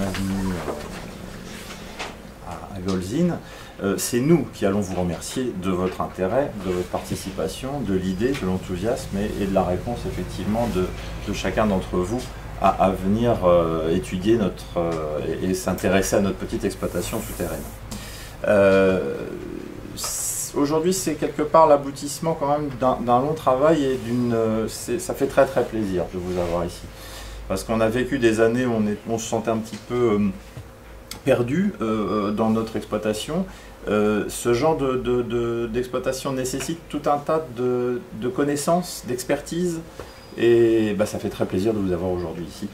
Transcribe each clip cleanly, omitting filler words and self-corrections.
bienvenue à Golzin. C'est nous qui allons vous remercier de votre intérêt, de votre participation, de l'idée, de l'enthousiasme et de la réponse effectivement de chacun d'entre vous à venir étudier et s'intéresser à notre petite exploitation souterraine. Aujourd'hui, c'est quelque part l'aboutissement quand même d'un long travail et ça fait très très plaisir de vous avoir ici. Parce qu'on a vécu des années où on se sentait un petit peu perdu dans notre exploitation. Ce genre d'exploitation nécessite tout un tas de connaissances, d'expertise, et ça fait très plaisir de vous avoir aujourd'hui ici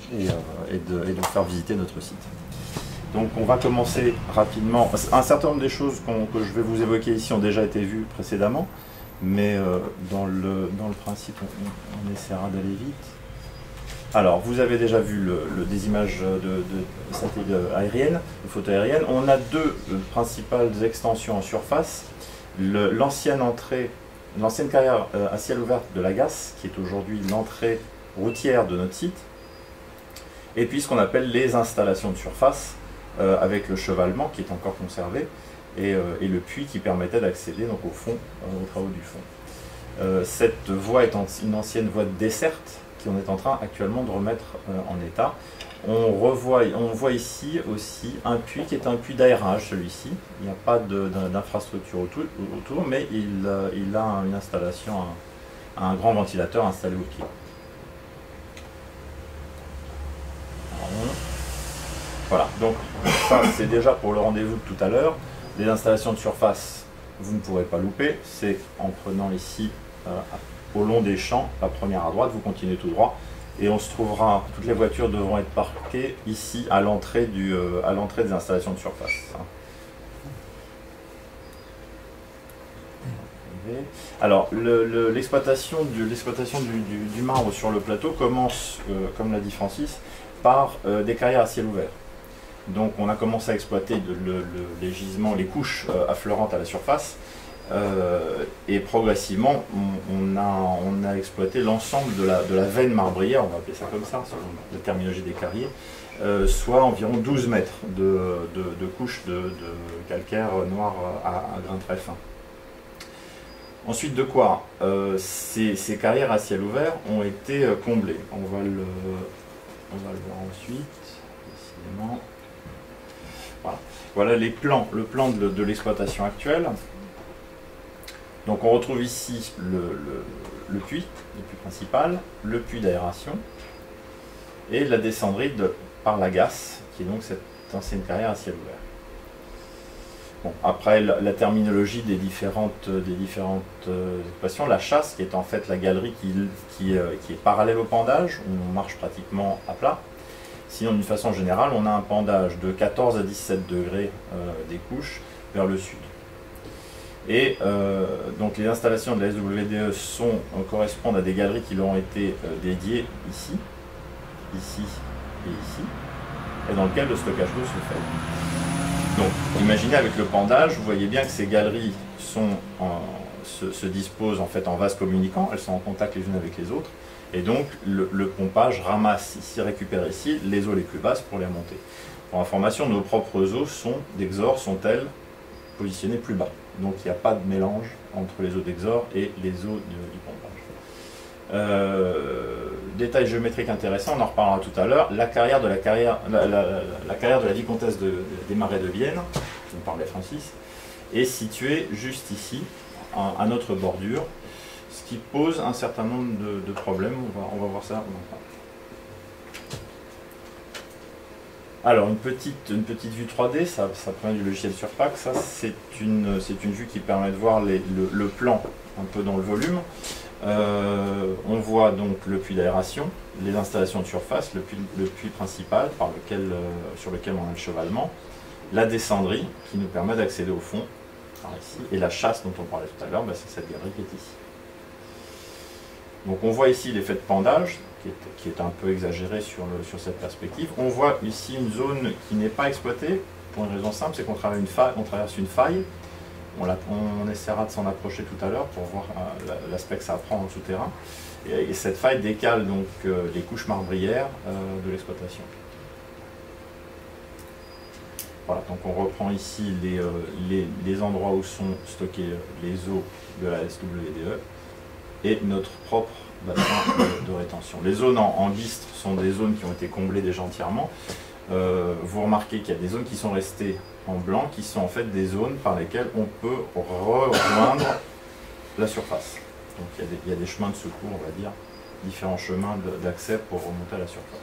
et de vous faire visiter notre site. Donc on va commencer rapidement. Un certain nombre des choses que je vais vous évoquer ici ont déjà été vues précédemment, mais dans le principe, on essaiera d'aller vite. Alors, vous avez déjà vu des images de satellites aériennes, de photos aériennes. On a deux principales extensions en surface. L'ancienne carrière à ciel ouvert de la GAS, qui est aujourd'hui l'entrée routière de notre site, et puis ce qu'on appelle les installations de surface, avec le chevalement qui est encore conservé, et le puits qui permettait d'accéder donc au fond, aux travaux du fond. Cette voie est une ancienne voie de desserte, on est en train actuellement de remettre en état. On voit ici aussi un puits qui est un puits d'aérage, celui-ci. Il n'y a pas d'infrastructure autour, mais il a une installation, un grand ventilateur installé au pied. Voilà, donc ça c'est déjà pour le rendez-vous de tout à l'heure. Les installations de surface, vous ne pourrez pas louper, c'est en prenant ici au long des champs, la première à droite, vous continuez tout droit et on se trouvera, toutes les voitures devront être parquées ici à l'entrée des installations de surface. Alors l'exploitation du marbre sur le plateau commence, comme l'a dit Francis, par des carrières à ciel ouvert. Donc on a commencé à exploiter les gisements, les couches affleurantes à la surface. Et progressivement, on a exploité l'ensemble de la veine marbrière, on va appeler ça comme ça, selon la terminologie des carriers, soit environ 12 mètres de couches de calcaire noir à grains très fins. Ensuite de quoi ces carrières à ciel ouvert ont été comblées. On va le voir ensuite, décidément. Voilà le plan de l'exploitation actuelle. Donc on retrouve ici le puits principal, le puits d'aération et la descendrie par la GAS, qui est donc cette ancienne carrière à ciel ouvert. Bon, après la terminologie des différentes exploitations, la chasse, qui est en fait la galerie qui est parallèle au pendage, où on marche pratiquement à plat. Sinon, d'une façon générale, on a un pendage de 14 à 17 degrés des couches vers le sud. Et donc les installations de la SWDE correspondent à des galeries qui leur ont été dédiées ici, ici et ici, et dans lequel le stockage d'eau se fait. Donc imaginez avec le pendage, vous voyez bien que ces galeries se disposent en fait en vases communicants, elles sont en contact les unes avec les autres, et donc le pompage ramasse ici, récupère ici les eaux les plus basses pour les remonter. Pour information, nos propres eaux d'Exor sont-elles positionnées plus bas. Donc il n'y a pas de mélange entre les eaux d'Exor et les eaux du pompage. Détail géométrique intéressant, on en reparlera tout à l'heure. La carrière de la vicomtesse des Marais de Vienne, dont parlait Francis, est située juste ici, à notre bordure, ce qui pose un certain nombre de problèmes. On va voir ça. Alors une petite vue 3D, ça provient du logiciel Surpack. Ça c'est une vue qui permet de voir le plan un peu dans le volume. On voit donc le puits d'aération, les installations de surface, le puits principal sur lequel on a le chevalement, la descendrie qui nous permet d'accéder au fond par ici, et la chasse dont on parlait tout à l'heure, c'est cette galerie qui est ici. Donc on voit ici l'effet de pendage, qui est un peu exagéré sur cette perspective. On voit ici une zone qui n'est pas exploitée, pour une raison simple, c'est qu'on traverse une faille. On essaiera de s'en approcher tout à l'heure pour voir l'aspect que ça prend en souterrain. Et cette faille décale donc les couches marbrières de l'exploitation. Voilà, donc on reprend ici les endroits où sont stockées les eaux de la SWDE et notre propre bassin de rétention. Les zones en bistre sont des zones qui ont été comblées déjà entièrement. Vous remarquez qu'il y a des zones qui sont restées en blanc, qui sont en fait des zones par lesquelles on peut rejoindre la surface. Donc il y a des chemins de secours, on va dire, différents chemins d'accès pour remonter à la surface.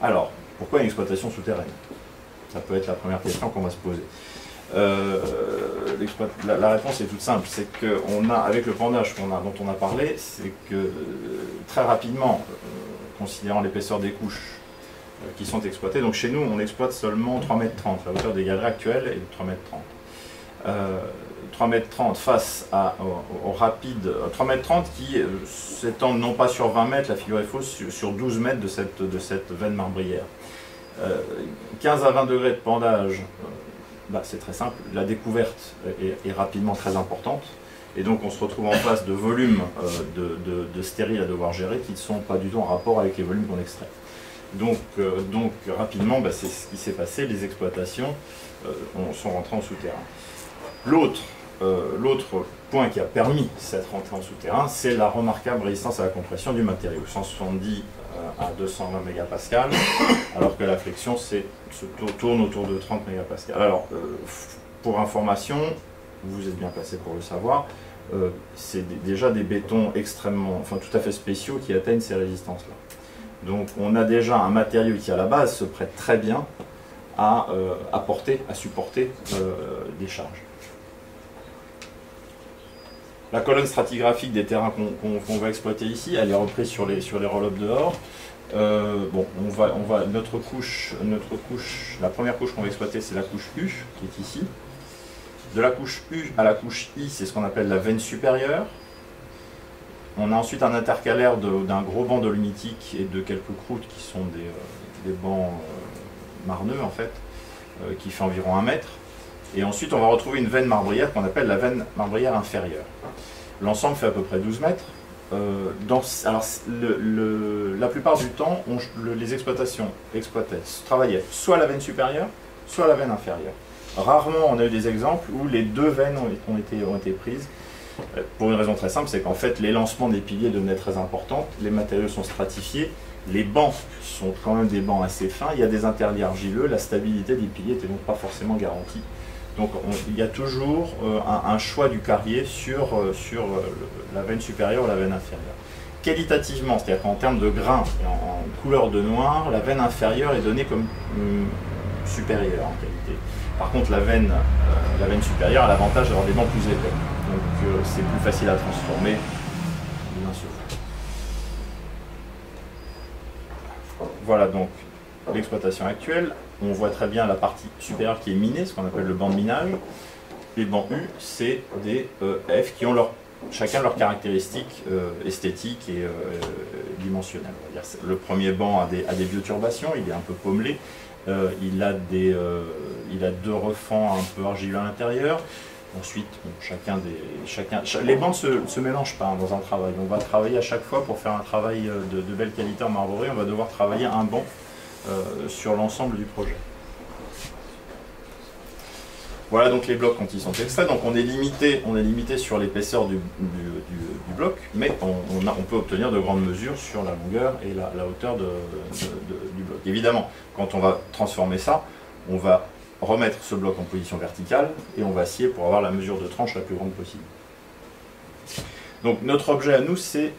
Alors, pourquoi une exploitation souterraine? Ça peut être la première question qu'on va se poser. La réponse est toute simple, c'est qu'on a, avec le pendage dont on a parlé, c'est que très rapidement, considérant l'épaisseur des couches qui sont exploitées, donc chez nous on exploite seulement 3,30 m, la hauteur des galeries actuelles est de 3,30 m. 3,30 m face au rapide, 3,30 m qui s'étend non pas sur 20 mètres, la figure est fausse, sur 12 mètres de cette veine marbrière. 15 à 20 degrés de pendage, c'est très simple, la découverte est rapidement très importante, et donc on se retrouve en face de volumes de stériles à devoir gérer qui ne sont pas du tout en rapport avec les volumes qu'on extrait. Donc rapidement, c'est ce qui s'est passé, les exploitations sont rentrées en souterrain. L'autre point qui a permis cette rentrée en souterrain, c'est la remarquable résistance à la compression du matériau, 170 à 220 mégapascals, alors que la flexion tourne autour de 30 mégapascals. Alors, pour information, vous êtes bien placé pour le savoir, c'est déjà des bétons tout à fait spéciaux qui atteignent ces résistances-là. Donc on a déjà un matériau qui à la base se prête très bien à supporter des charges. La colonne stratigraphique des terrains qu'on va exploiter ici, elle est reprise sur les roll-up dehors. Notre couche, la première couche qu'on va exploiter, c'est la couche U, qui est ici. De la couche U à la couche I, c'est ce qu'on appelle la veine supérieure. On a ensuite un intercalaire d'un gros banc dolomitique et de quelques croûtes qui sont des bancs marneux, en fait, qui fait environ 1 mètre. Et ensuite, on va retrouver une veine marbrière qu'on appelle la veine marbrière inférieure. L'ensemble fait à peu près 12 mètres. La plupart du temps, les exploitations travaillaient soit la veine supérieure, soit la veine inférieure. Rarement, on a eu des exemples où les deux veines ont été prises. Pour une raison très simple, c'est qu'en fait, les lancements des piliers devenaient très importants, les matériaux sont stratifiés, les bancs sont quand même des bancs assez fins, il y a des interlits argileux, la stabilité des piliers n'était donc pas forcément garantie. Donc il y a toujours un choix du carrier sur la veine supérieure ou la veine inférieure. Qualitativement, c'est-à-dire qu'en termes de grains et en couleur de noir, la veine inférieure est donnée comme supérieure en qualité. Par contre, la veine supérieure a l'avantage d'avoir des bancs plus épais. Donc c'est plus facile à transformer l'un sur l'autre. Voilà donc l'exploitation actuelle. On voit très bien la partie supérieure qui est minée, ce qu'on appelle le banc de minage. Les bancs U, c'est des F qui ont chacun leurs caractéristiques esthétiques et dimensionnelles. On va dire. Le premier banc a des bioturbations, il est un peu pommelé. Il a 2 refends un peu argileux à l'intérieur. Ensuite, les bancs ne se mélangent pas dans un travail. On va travailler à chaque fois pour faire un travail de belle qualité en marbrerie. On va devoir travailler un banc sur l'ensemble du projet. Voilà donc les blocs quand ils sont extraits. Donc on est limité sur l'épaisseur du bloc, mais on peut obtenir de grandes mesures sur la longueur et la hauteur du bloc. Évidemment, quand on va transformer ça, on va remettre ce bloc en position verticale et on va scier pour avoir la mesure de tranche la plus grande possible. Donc notre objet à nous, c'est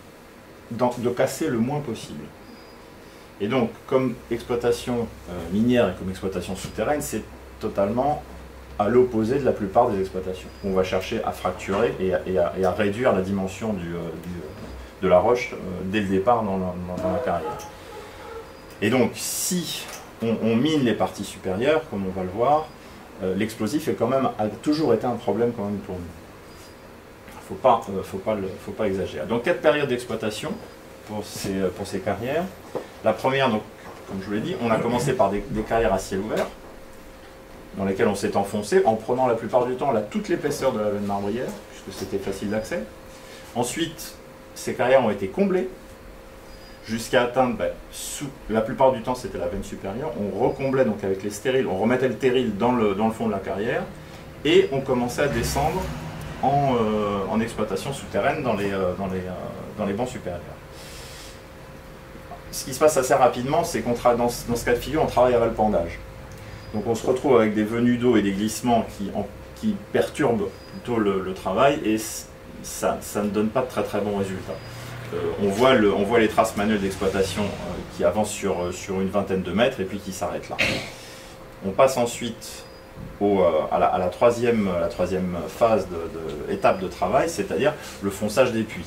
de casser le moins possible. Et donc, comme exploitation minière et comme exploitation souterraine, c'est totalement à l'opposé de la plupart des exploitations. On va chercher à fracturer et à réduire la dimension de la roche dès le départ dans la carrière. Et donc, si on mine les parties supérieures, comme on va le voir, l'explosif a toujours été un problème quand même pour nous. Faut pas exagérer. Donc 4 périodes d'exploitation pour ces carrières. La première, donc, comme je vous l'ai dit, on a commencé par des carrières à ciel ouvert, dans lesquelles on s'est enfoncé en prenant la plupart du temps toute l'épaisseur de la veine marbrière, puisque c'était facile d'accès. Ensuite, ces carrières ont été comblées jusqu'à atteindre, la plupart du temps c'était la veine supérieure, on recomblait donc avec les stériles, on remettait le terril dans le fond de la carrière, et on commençait à descendre en exploitation souterraine dans les bancs supérieurs. Ce qui se passe assez rapidement, c'est qu'on dans ce cas de figure, on travaille à le-pendage. Donc on se retrouve avec des venues d'eau et des glissements qui perturbent plutôt le travail, et ça ne donne pas de très très bons résultats. On voit les traces manuelles d'exploitation qui avancent sur une vingtaine de mètres et puis qui s'arrêtent là. On passe ensuite à la troisième phase étape de travail, c'est-à-dire le fonçage des puits.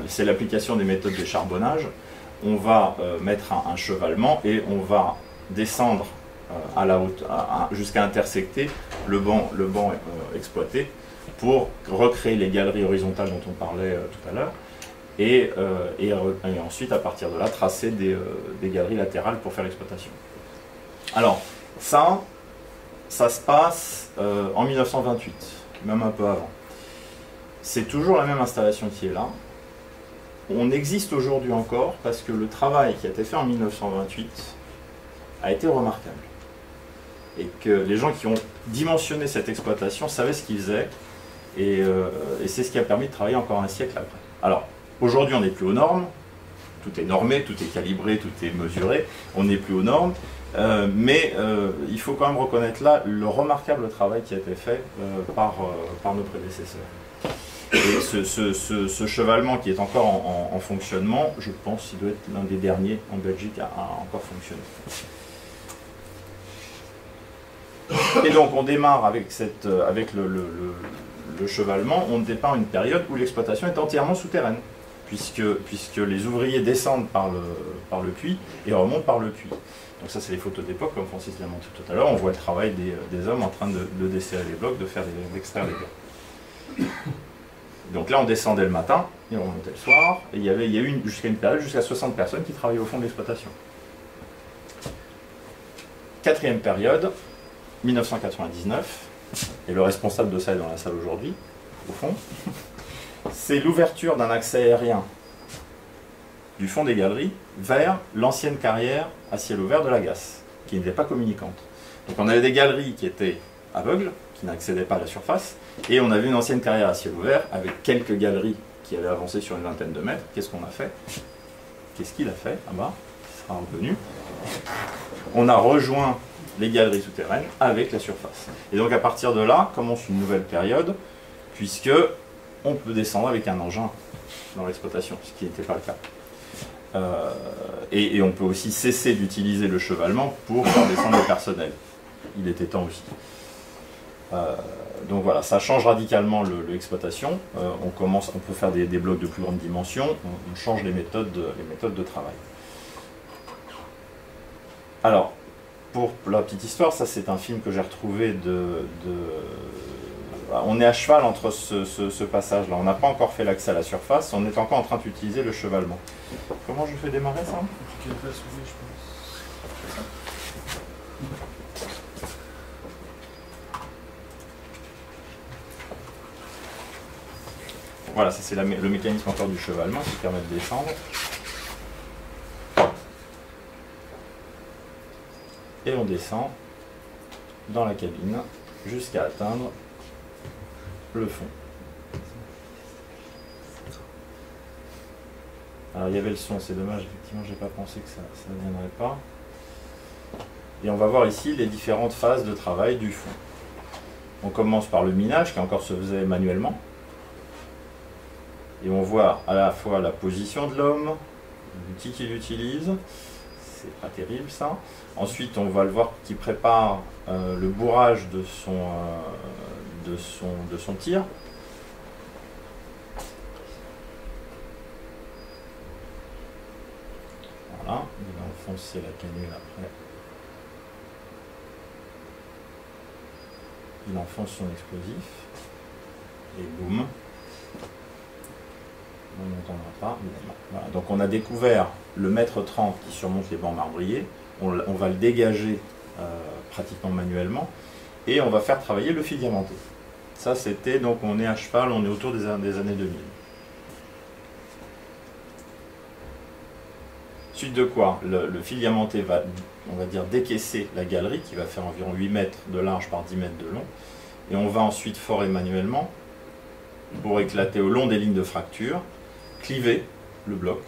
C'est l'application des méthodes de charbonnage. On va mettre un chevalement et on va descendre à la haute jusqu'à intersecter le banc exploité pour recréer les galeries horizontales dont on parlait tout à l'heure. Et ensuite, à partir de là, tracer des galeries latérales pour faire l'exploitation. Alors, ça se passe en 1928, même un peu avant. C'est toujours la même installation qui est là. On existe aujourd'hui encore parce que le travail qui a été fait en 1928 a été remarquable. Et que les gens qui ont dimensionné cette exploitation savaient ce qu'ils faisaient, et c'est ce qui a permis de travailler encore un siècle après. Alors, aujourd'hui, on n'est plus aux normes, tout est normé, tout est calibré, tout est mesuré, on n'est plus aux normes, mais il faut quand même reconnaître là le remarquable travail qui a été fait par nos prédécesseurs. Et ce chevalement qui est encore en fonctionnement, je pense qu'il doit être l'un des derniers en Belgique à encore fonctionner. Et donc on démarre avec le chevalement, on démarre une période où l'exploitation est entièrement souterraine, puisque les ouvriers descendent par le puits et remontent par le puits. Donc ça c'est les photos d'époque, comme Francis l'a montré tout à l'heure, on voit le travail des hommes en train de desserrer les blocs, d'extraire les gars. Donc là on descendait le matin, et on remontait le soir, et il y a eu jusqu'à une période, jusqu'à 60 personnes qui travaillaient au fond de l'exploitation. Quatrième période, 1999, et le responsable de ça est dans la salle aujourd'hui, au fond, c'est l'ouverture d'un accès aérien du fond des galeries vers l'ancienne carrière à ciel ouvert de la Gasse, qui n'était pas communicante. Donc on avait des galeries qui étaient aveugles, qui n'accédaient pas à la surface, et on avait une ancienne carrière à ciel ouvert avec quelques galeries qui avaient avancé sur une vingtaine de mètres. Qu'est-ce qu'on a fait? Qu'est-ce qu'il a fait? Ah bah, il sera reconnu. On a rejoint les galeries souterraines avec la surface. Et donc à partir de là, commence une nouvelle période, puisque on peut descendre avec un engin dans l'exploitation, ce qui n'était pas le cas. Et on peut aussi cesser d'utiliser le chevalement pour faire descendre le personnel. Il était temps aussi. Donc voilà, ça change radicalement l'exploitation. On peut faire des blocs de plus grande dimension, on change les méthodes de travail. Alors, pour la petite histoire, ça c'est un film que j'ai retrouvé on est à cheval entre ce passage-là. On n'a pas encore fait l'accès à la surface, on est encore en train d'utiliser le chevalement. Comment je fais démarrer ça? Voilà, ça c'est le mécanisme encore du chevalement qui permet de descendre. Et on descend dans la cabine jusqu'à atteindre le fond. Alors il y avait le son, c'est dommage, effectivement j'ai pas pensé que ça ne viendrait pas. Et on va voir ici les différentes phases de travail du fond. On commence par le minage qui encore se faisait manuellement. Et on voit à la fois la position de l'homme, l'outil qu'il utilise. C'est pas terrible ça. Ensuite on va le voir qui prépare le bourrage de son tir. Voilà, il va enfoncer la canule après. Il enfonce son explosif. Et boum. On n'entendra pas. Voilà. Donc on a découvert le mètre 30 qui surmonte les bancs marbriers. On va le dégager pratiquement manuellement. Et on va faire travailler le fil diamanté. Ça c'était, donc on est à cheval, on est autour des années 2000. Suite de quoi, le fil diamanté va, on va dire, décaisser la galerie qui va faire environ 8 mètres de large par 10 mètres de long. Et on va ensuite forer manuellement pour éclater au long des lignes de fracture, cliver le bloc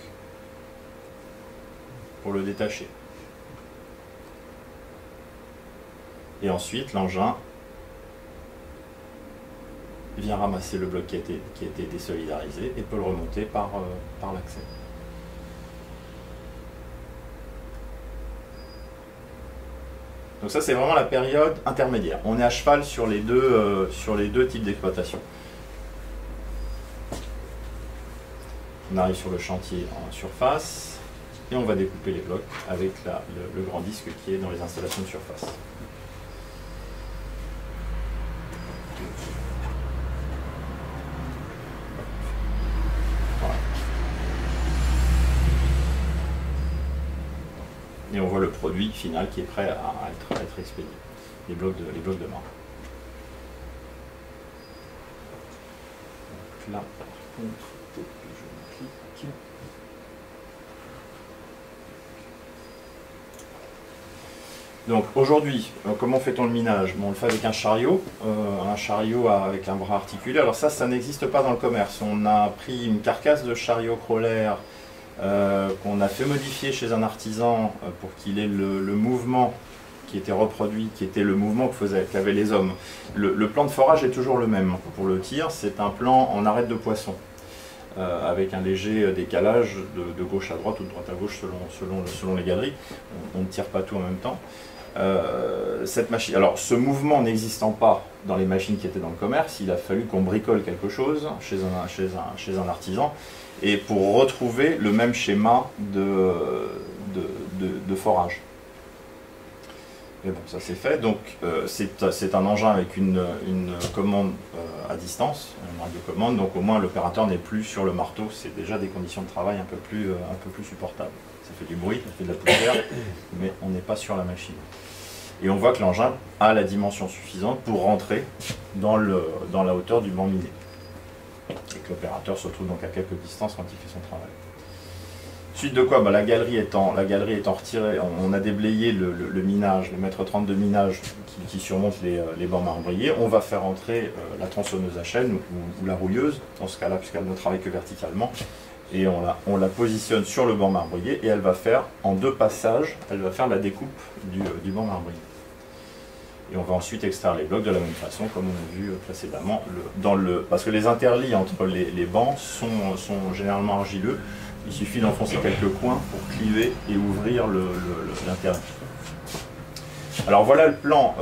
pour le détacher. Et ensuite, l'engin vient ramasser le bloc qui a été désolidarisé et peut le remonter par l'accès. Donc ça, c'est vraiment la période intermédiaire. On est à cheval sur les deux types d'exploitation. On arrive sur le chantier en surface et on va découper les blocs avec le grand disque qui est dans les installations de surface. Et on voit le produit final qui est prêt à être expédié, les blocs de marbre. Donc là, par contre, je clique. Donc aujourd'hui, comment fait-on le minage? On le fait avec un chariot avec un bras articulé. Alors ça n'existe pas dans le commerce. On a pris une carcasse de chariot crawler qu'on a fait modifier chez un artisan pour qu'il ait le mouvement qui était reproduit, qui était le mouvement qu'avaient les hommes. Le plan de forage est toujours le même pour le tir, c'est un plan en arête de poisson, avec un léger décalage de gauche à droite ou de droite à gauche selon les galeries. On ne tire pas tout en même temps. Cette machine, alors ce mouvement n'existant pas dans les machines qui étaient dans le commerce, il a fallu qu'on bricole quelque chose chez un artisan, et pour retrouver le même schéma de forage. Mais bon, ça c'est fait. Donc c'est un engin avec une commande à distance, une radiocommande, donc au moins l'opérateur n'est plus sur le marteau, c'est déjà des conditions de travail un peu plus supportables. Ça fait du bruit, ça fait de la poussière, mais on n'est pas sur la machine. Et on voit que l'engin a la dimension suffisante pour rentrer dans la hauteur du banc miné. Et que l'opérateur se retrouve donc à quelques distances quand il fait son travail. Suite de quoi, la galerie étant retirée, on a déblayé le minage, le mètre 30 de minage qui surmonte les bancs marbriers. On va faire entrer la tronçonneuse à chaîne ou la rouilleuse, dans ce cas-là, puisqu'elle ne travaille que verticalement. Et on la positionne sur le banc marbrier et elle va faire, en 2 passages, elle va faire la découpe du banc marbrier. Et on va ensuite extraire les blocs de la même façon, comme on a vu précédemment, parce que les interlits entre les bancs sont généralement argileux. Il suffit d'enfoncer quelques coins pour cliver et ouvrir l'interlit. Alors voilà le plan,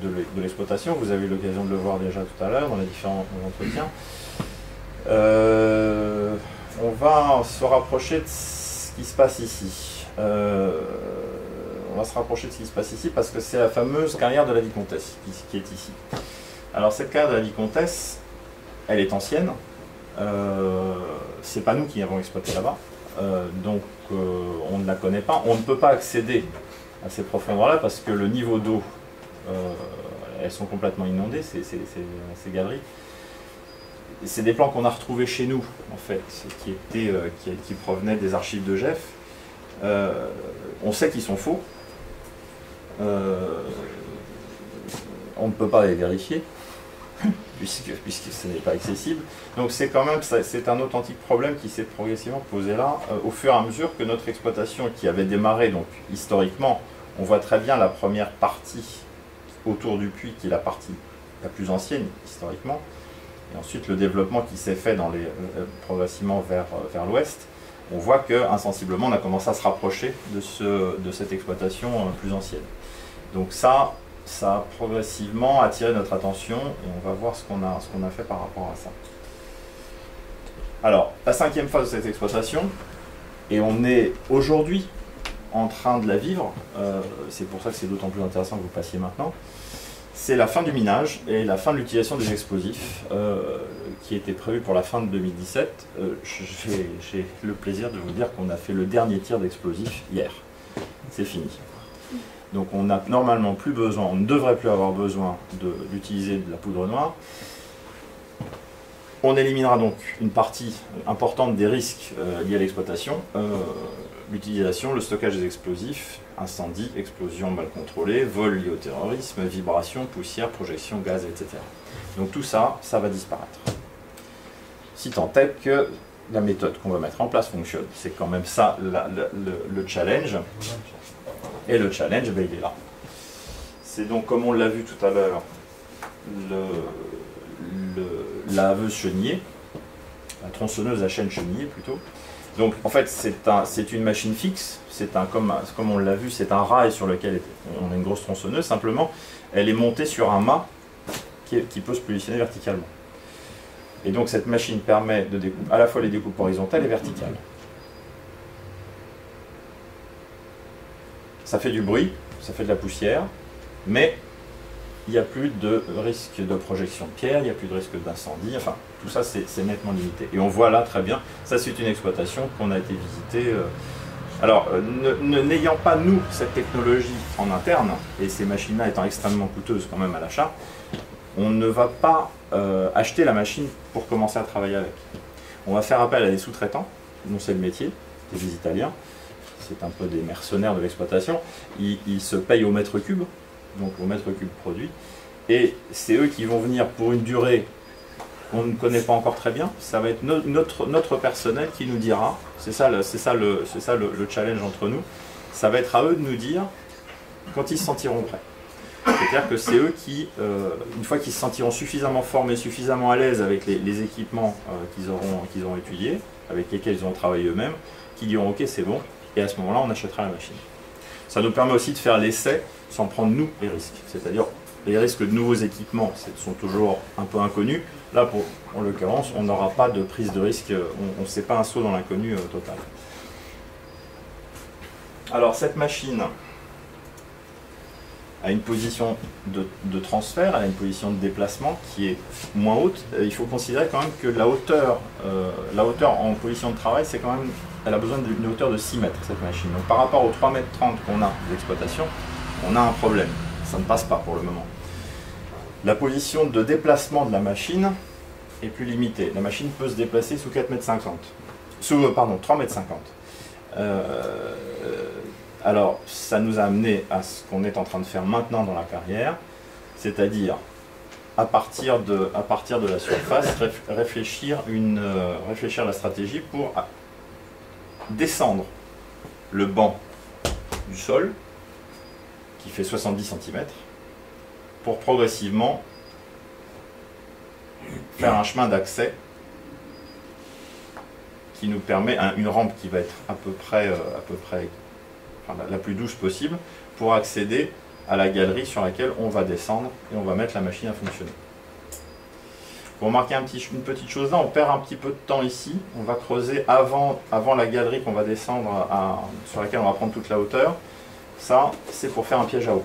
de l'exploitation. Vous avez eu l'occasion de le voir déjà tout à l'heure dans les différents entretiens. On va se rapprocher de ce qui se passe ici. Parce que c'est la fameuse carrière de la vicomtesse qui est ici. Alors cette carrière de la vicomtesse, elle est ancienne. C'est pas nous qui avons exploité là-bas. Donc on ne la connaît pas. On ne peut pas accéder à ces profondeurs-là parce que le niveau d'eau, elles sont complètement inondées, ces galeries. C'est des plans qu'on a retrouvés chez nous, en fait, qui provenaient des archives de Geff. On sait qu'ils sont faux. On ne peut pas les vérifier, puisque ce n'est pas accessible. Donc c'est un authentique problème qui s'est progressivement posé là, au fur et à mesure que notre exploitation, qui avait démarré, donc historiquement, on voit très bien la première partie autour du puits, qui est la partie la plus ancienne, historiquement. Et ensuite, le développement qui s'est fait progressivement vers l'ouest, on voit qu'insensiblement, on a commencé à se rapprocher de cette exploitation plus ancienne. Donc ça a progressivement attiré notre attention et on va voir ce qu'on a fait par rapport à ça. Alors, la 5e phase de cette exploitation, et on est aujourd'hui en train de la vivre, c'est pour ça que c'est d'autant plus intéressant que vous passiez maintenant, c'est la fin du minage et la fin de l'utilisation des explosifs qui était prévue pour la fin de 2017. J'ai le plaisir de vous dire qu'on a fait le dernier tir d'explosifs hier. C'est fini. Donc on n'a normalement plus besoin, on ne devrait plus avoir besoin d'utiliser de la poudre noire. On éliminera donc une partie importante des risques liés à l'exploitation, l'utilisation, le stockage des explosifs, incendie, explosion mal contrôlée, vol lié au terrorisme, vibration, poussière, projection, gaz, etc. Donc tout ça, ça va disparaître. Si tant est que la méthode qu'on va mettre en place fonctionne. C'est quand même ça le challenge. Et le challenge, ben, il est là. C'est donc, comme on l'a vu tout à l'heure, la haveuse chenillée, la tronçonneuse à chaîne chenillée plutôt. Donc en fait c'est une machine fixe, comme on l'a vu, c'est un rail sur lequel on a une grosse tronçonneuse, simplement elle est montée sur un mât qui peut se positionner verticalement. Et donc cette machine permet de découper à la fois les découpes horizontales et verticales. Ça fait du bruit, ça fait de la poussière, mais il n'y a plus de risque de projection de pierre, il n'y a plus de risque d'incendie, enfin tout ça c'est nettement limité. Et on voit là très bien, ça c'est une exploitation qu'on a été visiter. Alors, n'ayant pas nous cette technologie en interne, et ces machines-là étant extrêmement coûteuses quand même à l'achat, on ne va pas acheter la machine pour commencer à travailler avec. On va faire appel à des sous-traitants, dont c'est le métier, des Italiens, c'est un peu des mercenaires de l'exploitation, ils se payent au mètre cube, donc au mètre cube produit, et c'est eux qui vont venir pour une durée qu'on ne connaît pas encore très bien. Ça va être notre personnel qui nous dira, c'est ça le challenge entre nous, ça va être à eux de nous dire quand ils se sentiront prêts. C'est-à-dire que c'est eux qui, une fois qu'ils se sentiront suffisamment formés, suffisamment à l'aise avec les équipements qu'ils auront étudiés, avec lesquels ils ont travaillé eux-mêmes, qui diront ok c'est bon, et à ce moment-là on achètera la machine. Ça nous permet aussi de faire l'essai sans prendre nous les risques. C'est-à-dire les risques de nouveaux équipements sont toujours un peu inconnus. Là, en l'occurrence, on n'aura pas de prise de risque, on ne sait pas un saut dans l'inconnu total. Alors cette machine a une position de transfert, elle a une position de déplacement qui est moins haute. Il faut considérer quand même que la hauteur en position de travail, c'est quand même, elle a besoin d'une hauteur de 6 mètres cette machine. Donc par rapport aux 3,30 mètres qu'on a d'exploitation, on a un problème. Ça ne passe pas pour le moment. La position de déplacement de la machine est plus limitée. La machine peut se déplacer sous 4,50 mètres. Pardon, 3,50 mètres. Alors, ça nous a amené à ce qu'on est en train de faire maintenant dans la carrière, c'est-à-dire, à partir de la surface, réfléchir la stratégie pour descendre le banc du sol, qui fait 70 cm, pour progressivement faire un chemin d'accès qui nous permet une rampe qui va être à peu près la plus douce possible pour accéder à la galerie sur laquelle on va descendre et on va mettre la machine à fonctionner. Pour remarquer une petite chose là, on perd un petit peu de temps ici. On va creuser avant la galerie qu'on va descendre, sur laquelle on va prendre toute la hauteur. Ça, c'est pour faire un piège à eau.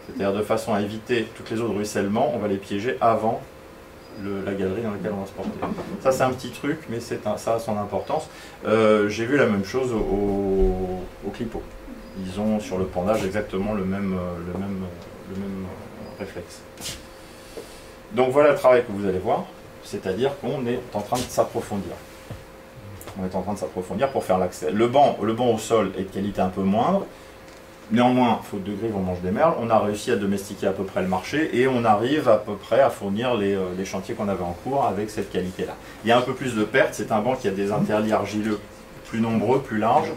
C'est-à-dire de façon à éviter toutes les eaux de ruissellement, on va les piéger avant la galerie dans laquelle on va se porter. Ça c'est un petit truc, mais ça a son importance. J'ai vu la même chose au clipot. Ils ont sur le pendage exactement le même réflexe. Donc voilà le travail que vous allez voir, c'est-à-dire qu'on est en train de s'approfondir. On est en train de s'approfondir pour faire l'accès. Le banc au sol est de qualité un peu moindre. Néanmoins, faute de grive, on mange des merles. On a réussi à domestiquer à peu près le marché et on arrive à peu près à fournir les chantiers qu'on avait en cours avec cette qualité-là. Il y a un peu plus de pertes. C'est un banc qui a des interlits argileux plus nombreux, plus larges.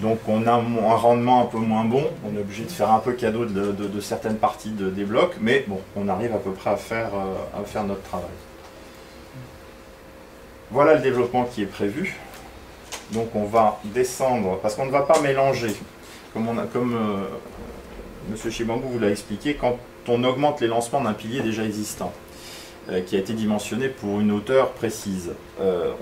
Donc on a un rendement un peu moins bon. On est obligé de faire un peu cadeau de certaines parties des blocs. Mais bon, on arrive à peu près à faire notre travail. Voilà le développement qui est prévu. Donc on va descendre, parce qu'on ne va pas mélanger. Comme M. Chibambou vous l'a expliqué, quand on augmente les lancements d'un pilier déjà existant, qui a été dimensionné pour une hauteur précise,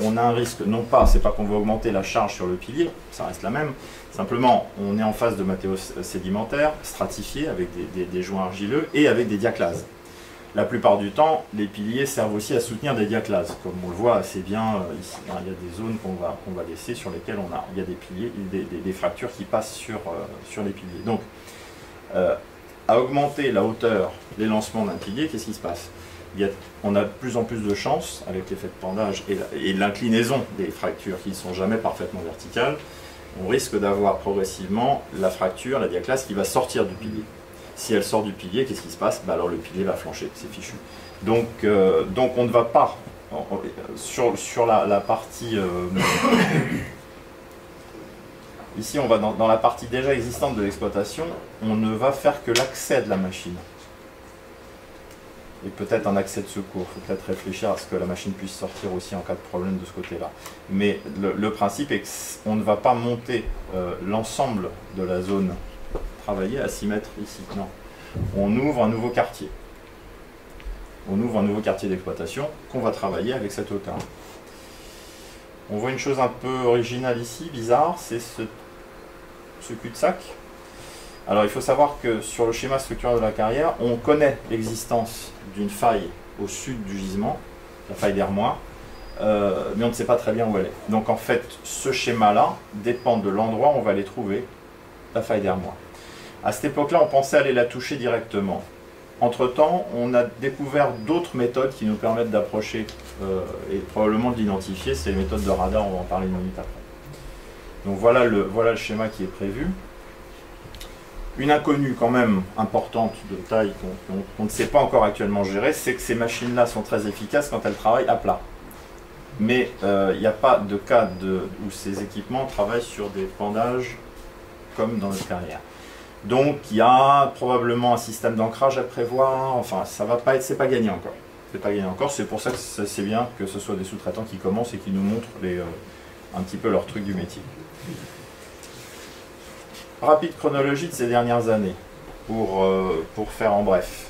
on a un risque, non pas, c'est pas qu'on va augmenter la charge sur le pilier, ça reste la même, simplement on est en phase de matériaux sédimentaires, stratifiés, avec des joints argileux et avec des diaclases. La plupart du temps, les piliers servent aussi à soutenir des diaclases, comme on le voit assez bien ici. Il y a des zones qu'on va laisser sur lesquelles il y a des piliers, des fractures qui passent sur les piliers. Donc, à augmenter la hauteur, les lancements d'un pilier, qu'est-ce qui se passe? on a de plus en plus de chances, avec l'effet de pendage et l'inclinaison des fractures qui ne sont jamais parfaitement verticales, on risque d'avoir progressivement la fracture, la diaclase qui va sortir du pilier. Si elle sort du pilier, qu'est-ce qui se passe? Alors le pilier va flancher, c'est fichu. Donc on ne va pas, sur la partie... ici, on va dans la partie déjà existante de l'exploitation, on ne va faire que l'accès de la machine. Et peut-être un accès de secours. Il faut peut-être réfléchir à ce que la machine puisse sortir aussi en cas de problème de ce côté-là. Mais le principe est qu'on ne va pas monter l'ensemble de la zone travaillée à 6 mètres ici. Non. On ouvre un nouveau quartier. On ouvre un nouveau quartier d'exploitation qu'on va travailler avec cette hauteur. On voit une chose un peu originale ici, bizarre, c'est ce cul-de-sac. Alors il faut savoir que sur le schéma structurel de la carrière, on connaît l'existence d'une faille au sud du gisement, la faille d'Hermois, mais on ne sait pas très bien où elle est. Donc en fait, ce schéma-là dépend de l'endroit où on va aller trouver la faille d'Hermois. À cette époque-là, on pensait aller la toucher directement. Entre-temps, on a découvert d'autres méthodes qui nous permettent d'approcher et probablement de l'identifier. C'est les méthodes de radar, on va en parler une minute après. Donc voilà le schéma qui est prévu. Une inconnue quand même importante de taille qu'on ne sait pas encore actuellement gérer, c'est que ces machines-là sont très efficaces quand elles travaillent à plat. Mais il n'y a pas de cas où ces équipements travaillent sur des pendages comme dans notre carrière. Donc il y a probablement un système d'ancrage à prévoir, enfin ça va pas être, c'est pas gagné encore. C'est pas gagné encore, c'est pour ça que c'est bien que ce soit des sous-traitants qui commencent et qui nous montrent un petit peu leur truc du métier. Rapide chronologie de ces dernières années, pour faire en bref.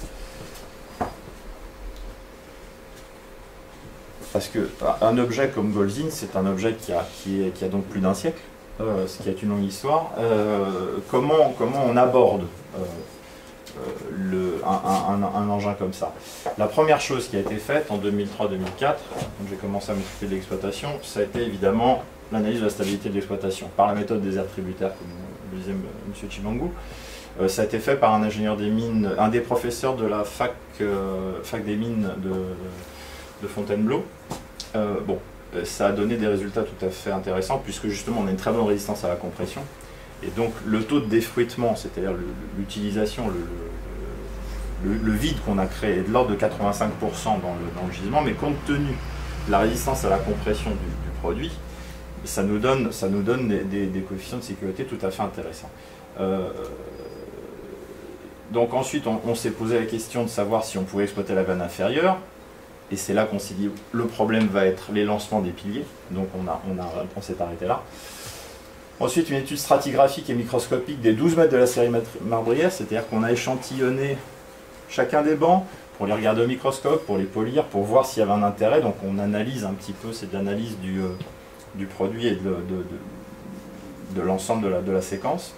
Parce qu'un objet comme Golzin, c'est un objet qui a donc plus d'un siècle, ce qui est une longue histoire. Comment on aborde un engin comme ça? La première chose qui a été faite en 2003-2004, quand j'ai commencé à m'occuper de l'exploitation, ça a été évidemment l'analyse de la stabilité de l'exploitation, par la méthode des aires tributaires, comme le disait M. Chimangu. Ça a été fait par un ingénieur des mines, un des professeurs de la fac des mines de Fontainebleau. Ça a donné des résultats tout à fait intéressants, puisque justement on a une très bonne résistance à la compression. Et donc le taux de défruitement, c'est-à-dire l'utilisation, le vide qu'on a créé est de l'ordre de 85% dans le gisement, mais compte tenu de la résistance à la compression du produit, ça nous donne des coefficients de sécurité tout à fait intéressants. Donc ensuite on s'est posé la question de savoir si on pouvait exploiter la veine inférieure. Et c'est là qu'on s'est dit, le problème va être les lancements des piliers. Donc on s'est arrêté là. Ensuite, une étude stratigraphique et microscopique des 12 mètres de la série marbrière, c'est-à-dire qu'on a échantillonné chacun des bancs pour les regarder au microscope, pour les polir, pour voir s'il y avait un intérêt. Donc on analyse un petit peu, c'est de l'analyse du produit et de l'ensemble de la séquence.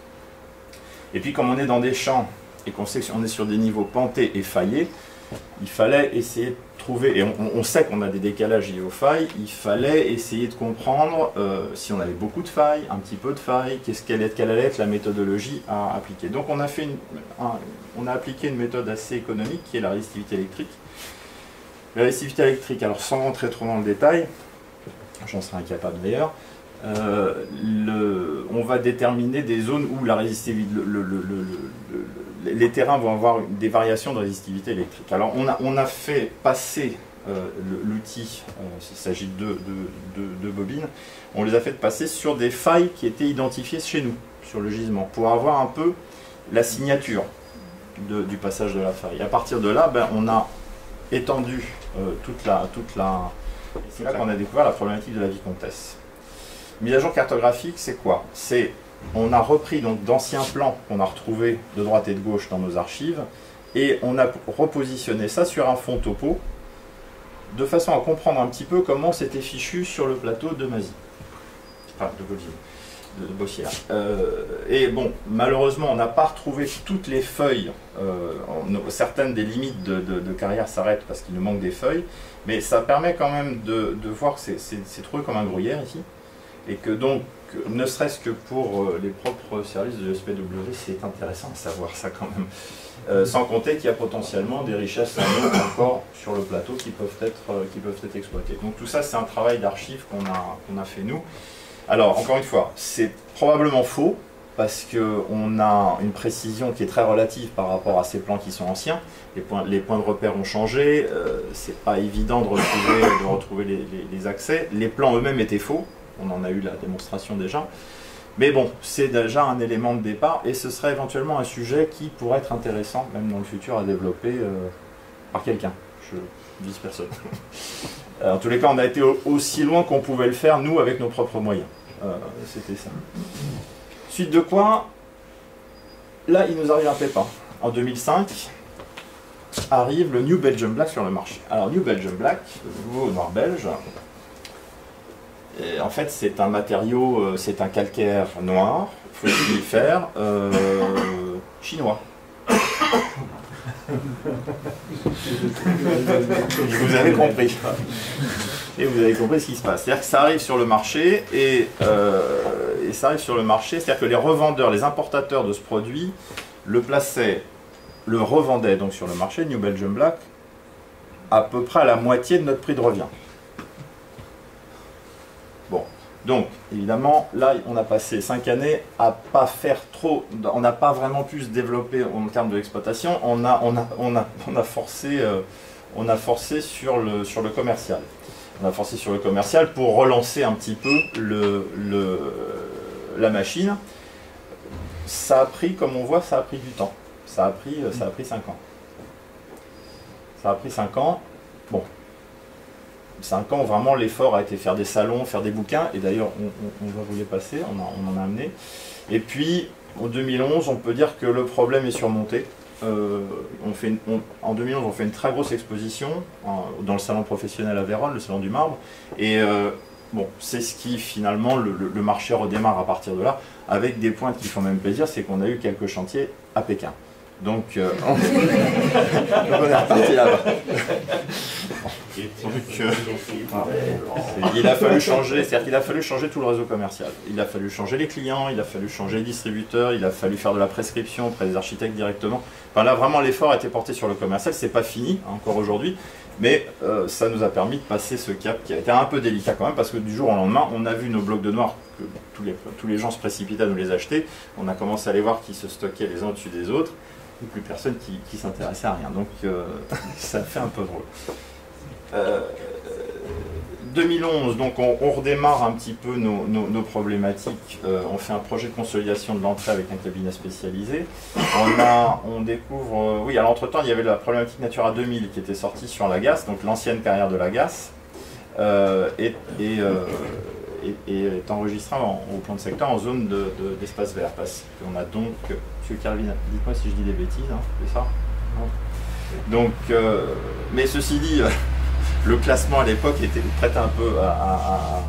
Et puis comme on est dans des champs et qu'on sait qu'on est sur des niveaux pentés et faillés, il fallait essayer de trouver, et on sait qu'on a des décalages liés aux failles, il fallait essayer de comprendre si on avait beaucoup de failles, un petit peu de failles, quelle allait être la méthodologie à appliquer. Donc on a appliqué une méthode assez économique qui est la résistivité électrique. La résistivité électrique, alors sans rentrer trop dans le détail, j'en serais incapable d'ailleurs, on va déterminer des zones où la résistivité, les terrains vont avoir des variations de résistivité électrique. Alors on a fait passer l'outil, il s'agit de bobines, on les a fait passer sur des failles qui étaient identifiées chez nous, sur le gisement, pour avoir un peu la signature du passage de la faille. À partir de là, on a étendu toute la... C'est là qu'on a découvert la problématique de la vicomtesse. Mise à jour cartographique, c'est quoi? On a repris donc d'anciens plans qu'on a retrouvés de droite et de gauche dans nos archives et on a repositionné ça sur un fond topo de façon à comprendre un petit peu comment c'était fichu sur le plateau de Mazy, enfin de Bossière. Et bon, malheureusement, on n'a pas retrouvé toutes les feuilles. Certaines des limites de carrière s'arrêtent parce qu'il nous manque des feuilles, mais ça permet quand même de voir que c'est trouvé comme un gruyère ici. Et que donc, ne serait-ce que pour les propres services de SPW, c'est intéressant de savoir ça quand même. Sans compter qu'il y a potentiellement des richesses encore sur le plateau qui peuvent être exploitées. Donc tout ça, c'est un travail d'archives qu'on a fait nous. Alors, encore une fois, c'est probablement faux, parce qu'on a une précision qui est très relative par rapport à ces plans qui sont anciens. Les points de repère ont changé, c'est pas évident de retrouver les accès. Les plans eux-mêmes étaient faux, on en a eu la démonstration déjà. Mais bon, c'est déjà un élément de départ, et ce serait éventuellement un sujet qui pourrait être intéressant, même dans le futur, à développer par quelqu'un. Je vise personne. En tous les cas, on a été aussi loin qu'on pouvait le faire, nous, avec nos propres moyens. C'était ça. Suite de quoi, là, il nous arrive un pépin. En 2005, arrive le New Belgium Black sur le marché. Alors, New Belgium Black, le nouveau noir belge, et en fait, c'est un matériau, c'est un calcaire noir, fossile-faire, chinois. Vous avez compris. Et vous avez compris ce qui se passe. C'est-à-dire que ça arrive sur le marché, et ça arrive sur le marché, c'est-à-dire que les revendeurs, les importateurs de ce produit, le revendaient donc sur le marché, New Belgium Black, à peu près à la moitié de notre prix de revient. Bon, donc évidemment, là, on a passé 5 années à pas faire trop, on n'a pas vraiment pu se développer en termes de l'exploitation, on a forcé sur le commercial. On a forcé sur le commercial pour relancer un petit peu la machine. Ça a pris, comme on voit, ça a pris du temps. Ça a pris 5 ans. Ça a pris 5 ans. Bon, 5 ans, vraiment, l'effort a été faire des salons, faire des bouquins. Et d'ailleurs, on va vous les passer, on en a amené. Et puis, en 2011, on peut dire que le problème est surmonté. En 2011, on fait une très grosse exposition dans le salon professionnel à Vérone, le salon du marbre. Et bon, c'est ce qui, finalement, le marché redémarre à partir de là, avec des points qui font même plaisir, c'est qu'on a eu quelques chantiers à Pékin. Donc, on est reparti là-bas. Il a fallu changer, c'est-à-dire qu'il a fallu changer tout le réseau commercial. Il a fallu changer les clients, il a fallu changer les distributeurs, il a fallu faire de la prescription auprès des architectes directement. Enfin là, vraiment, l'effort a été porté sur le commercial. C'est pas fini encore aujourd'hui, mais ça nous a permis de passer ce cap qui a été un peu délicat quand même, parce que du jour au lendemain, on a vu nos blocs de noir, que tous les gens se précipitaient à nous les acheter. On a commencé à les voir qui se stockaient les uns au-dessus des autres, et plus personne qui s'intéressait à rien. Donc ça fait un peu drôle. 2011, donc on redémarre un petit peu nos problématiques. On fait un projet de consolidation de l'entrée avec un cabinet spécialisé. On découvre, oui, à l'entretemps, il y avait la problématique Natura 2000 qui était sortie sur Lagasse, donc l'ancienne carrière de Lagasse, est enregistrée au plan de secteur en zone d'espace vert. Parce qu'on a donc, M. Carvin, dites-moi si je dis des bêtises, hein, c'est ça? Non. Donc, mais ceci dit, le classement à l'époque était prêté un peu à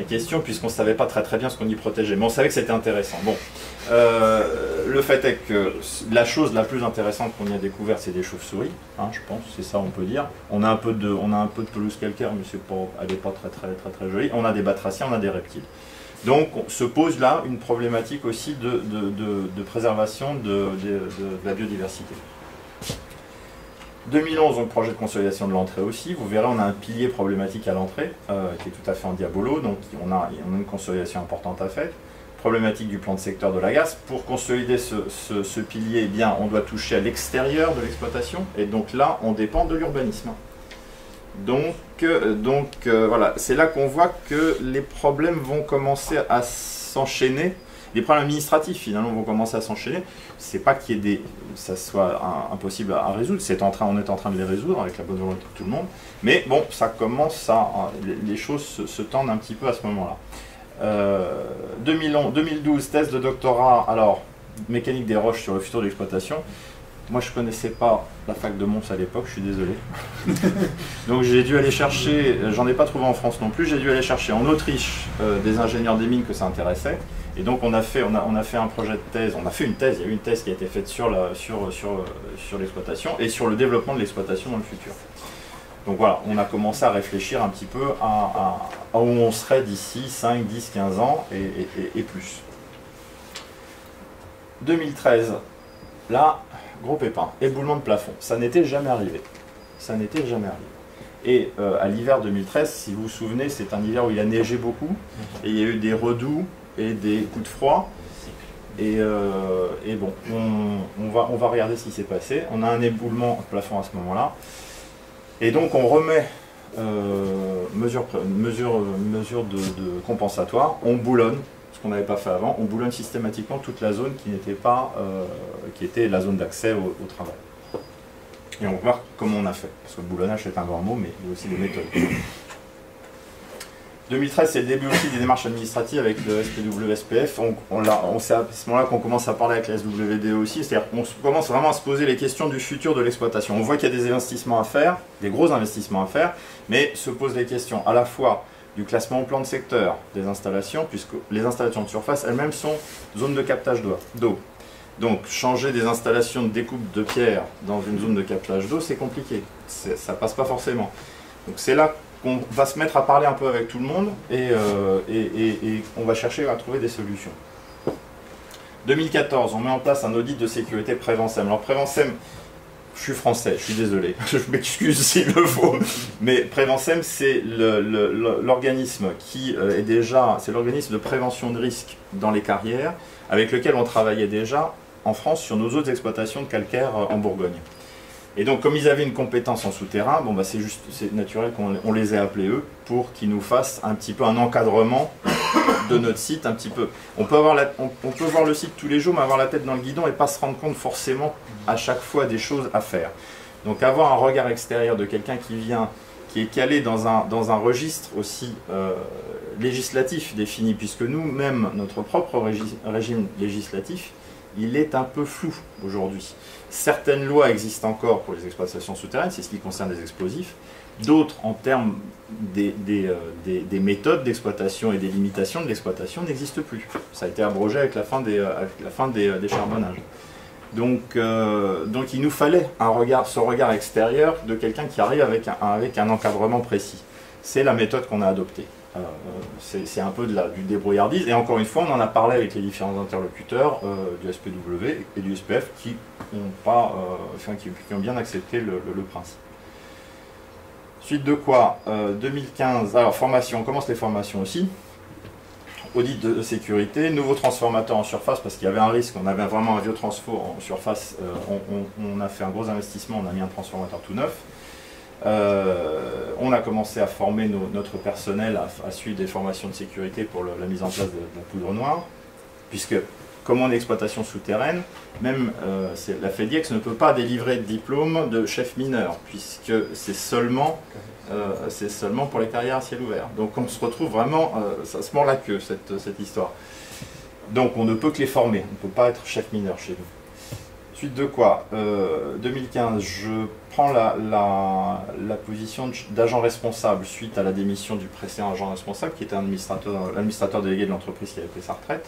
question, puisqu'on ne savait pas très bien ce qu'on y protégeait, mais on savait que c'était intéressant. Bon, le fait est que la chose la plus intéressante qu'on y a découverte, c'est des chauves-souris, hein, je pense, c'est ça on peut dire. On a un peu de pelouse calcaire, mais elle n'est pas très jolie. On a des batraciens, on a des reptiles. Donc se pose là une problématique aussi de préservation de la biodiversité. 2011, donc projet de consolidation de l'entrée aussi. Vous verrez, on a un pilier problématique à l'entrée qui est tout à fait en diabolo, donc on a une consolidation importante à faire. Problématique du plan de secteur de Lagasse. Pour consolider ce pilier, eh bien, on doit toucher à l'extérieur de l'exploitation, et donc là, on dépend de l'urbanisme. Donc voilà, c'est là qu'on voit que les problèmes vont commencer à s'enchaîner. Les problèmes administratifs, finalement, vont commencer à s'enchaîner. C'est pas qu'il y ait ça soit impossible à résoudre, on est en train de les résoudre avec la bonne volonté de tout le monde. Mais bon, ça commence les choses se tendent un petit peu à ce moment-là. 2012, thèse de doctorat, alors, mécanique des roches sur le futur de l'exploitation. Moi, je ne connaissais pas la fac de Mons à l'époque, je suis désolé. Donc j'ai dû aller chercher, j'en ai pas trouvé en France non plus, j'ai dû aller chercher en Autriche des ingénieurs des mines que ça intéressait. Et donc on a fait un projet de thèse, on a fait une thèse, il y a eu une thèse qui a été faite sur l'exploitation et sur le développement de l'exploitation dans le futur. Donc voilà, on a commencé à réfléchir un petit peu à où on serait d'ici 5, 10, 15 ans et plus. 2013, là, gros pépin, éboulement de plafond. Ça n'était jamais arrivé. Ça n'était jamais arrivé. Et à l'hiver 2013, si vous vous souvenez, c'est un hiver où il a neigé beaucoup, et il y a eu des redoux et des coups de froid. Et bon, on va regarder ce qui s'est passé. On a un éboulement de plafond à ce moment-là. Et donc on remet mesure de compensatoire, on boulonne, ce qu'on n'avait pas fait avant, on boulonne systématiquement toute la zone qui n'était pas, qui était la zone d'accès au travail. Et on va voir comment on a fait, parce que le boulonnage c'est un grand mot, mais il y a aussi des méthodes. 2013, c'est le début aussi des démarches administratives avec le SPW-SPF. C'est à ce moment-là qu'on commence à parler avec la SWDE aussi, c'est-à-dire qu'on commence vraiment à se poser les questions du futur de l'exploitation. On voit qu'il y a des investissements à faire, des gros investissements à faire, mais se posent les questions à la fois du classement au plan de secteur des installations, puisque les installations de surface elles-mêmes sont zones de captage d'eau. Donc changer des installations de découpe de pierre dans une zone de captage d'eau, c'est compliqué, ça passe pas forcément. Donc c'est là qu'on va se mettre à parler un peu avec tout le monde et on va chercher à trouver des solutions. 2014, on met en place un audit de sécurité Prévensem. Alors Prévensem, je suis français, je suis désolé, je m'excuse s'il le faut, mais Prévensem c'est l'organisme qui est déjà, c'est l'organisme de prévention de risques dans les carrières avec lequel on travaillait déjà en France sur nos autres exploitations de calcaire en Bourgogne. Et donc, comme ils avaient une compétence en souterrain, bon, bah, c'est naturel qu'on les ait appelés eux pour qu'ils nous fassent un petit peu un encadrement de notre site. Un petit peu. On peut voir le site tous les jours, mais avoir la tête dans le guidon et pas se rendre compte forcément à chaque fois des choses à faire. Donc, avoir un regard extérieur de quelqu'un qui vient, qui est calé dans un registre aussi législatif défini, puisque nous-mêmes, notre propre régime législatif, il est un peu flou aujourd'hui. Certaines lois existent encore pour les exploitations souterraines, c'est ce qui concerne les explosifs. D'autres, en termes des méthodes d'exploitation et des limitations de l'exploitation, n'existent plus. Ça a été abrogé avec la fin des charbonnages. Donc il nous fallait ce regard extérieur de quelqu'un qui arrive avec un encadrement précis. C'est la méthode qu'on a adoptée. C'est un peu du débrouillardise, et encore une fois on en a parlé avec les différents interlocuteurs du SPW et du SPF qui ont bien accepté le principe. Suite de quoi, 2015, alors formation, on commence les formations aussi, audit de sécurité, nouveau transformateur en surface parce qu'il y avait un risque, on avait vraiment un vieux transfo en surface, on a fait un gros investissement, on a mis un transformateur tout neuf. On a commencé à former notre personnel à suivre des formations de sécurité pour la mise en place de la poudre noire, puisque comme on est exploitation souterraine, même la FEDIEX ne peut pas délivrer de diplôme de chef mineur, puisque c'est seulement pour les carrières à ciel ouvert. Donc on se retrouve vraiment, ça se mord la queue cette histoire. Donc on ne peut que les former, on ne peut pas être chef mineur chez nous. Suite de quoi, 2015, je prends la position d'agent responsable suite à la démission du précédent agent responsable qui était l'administrateur délégué de l'entreprise qui avait pris sa retraite.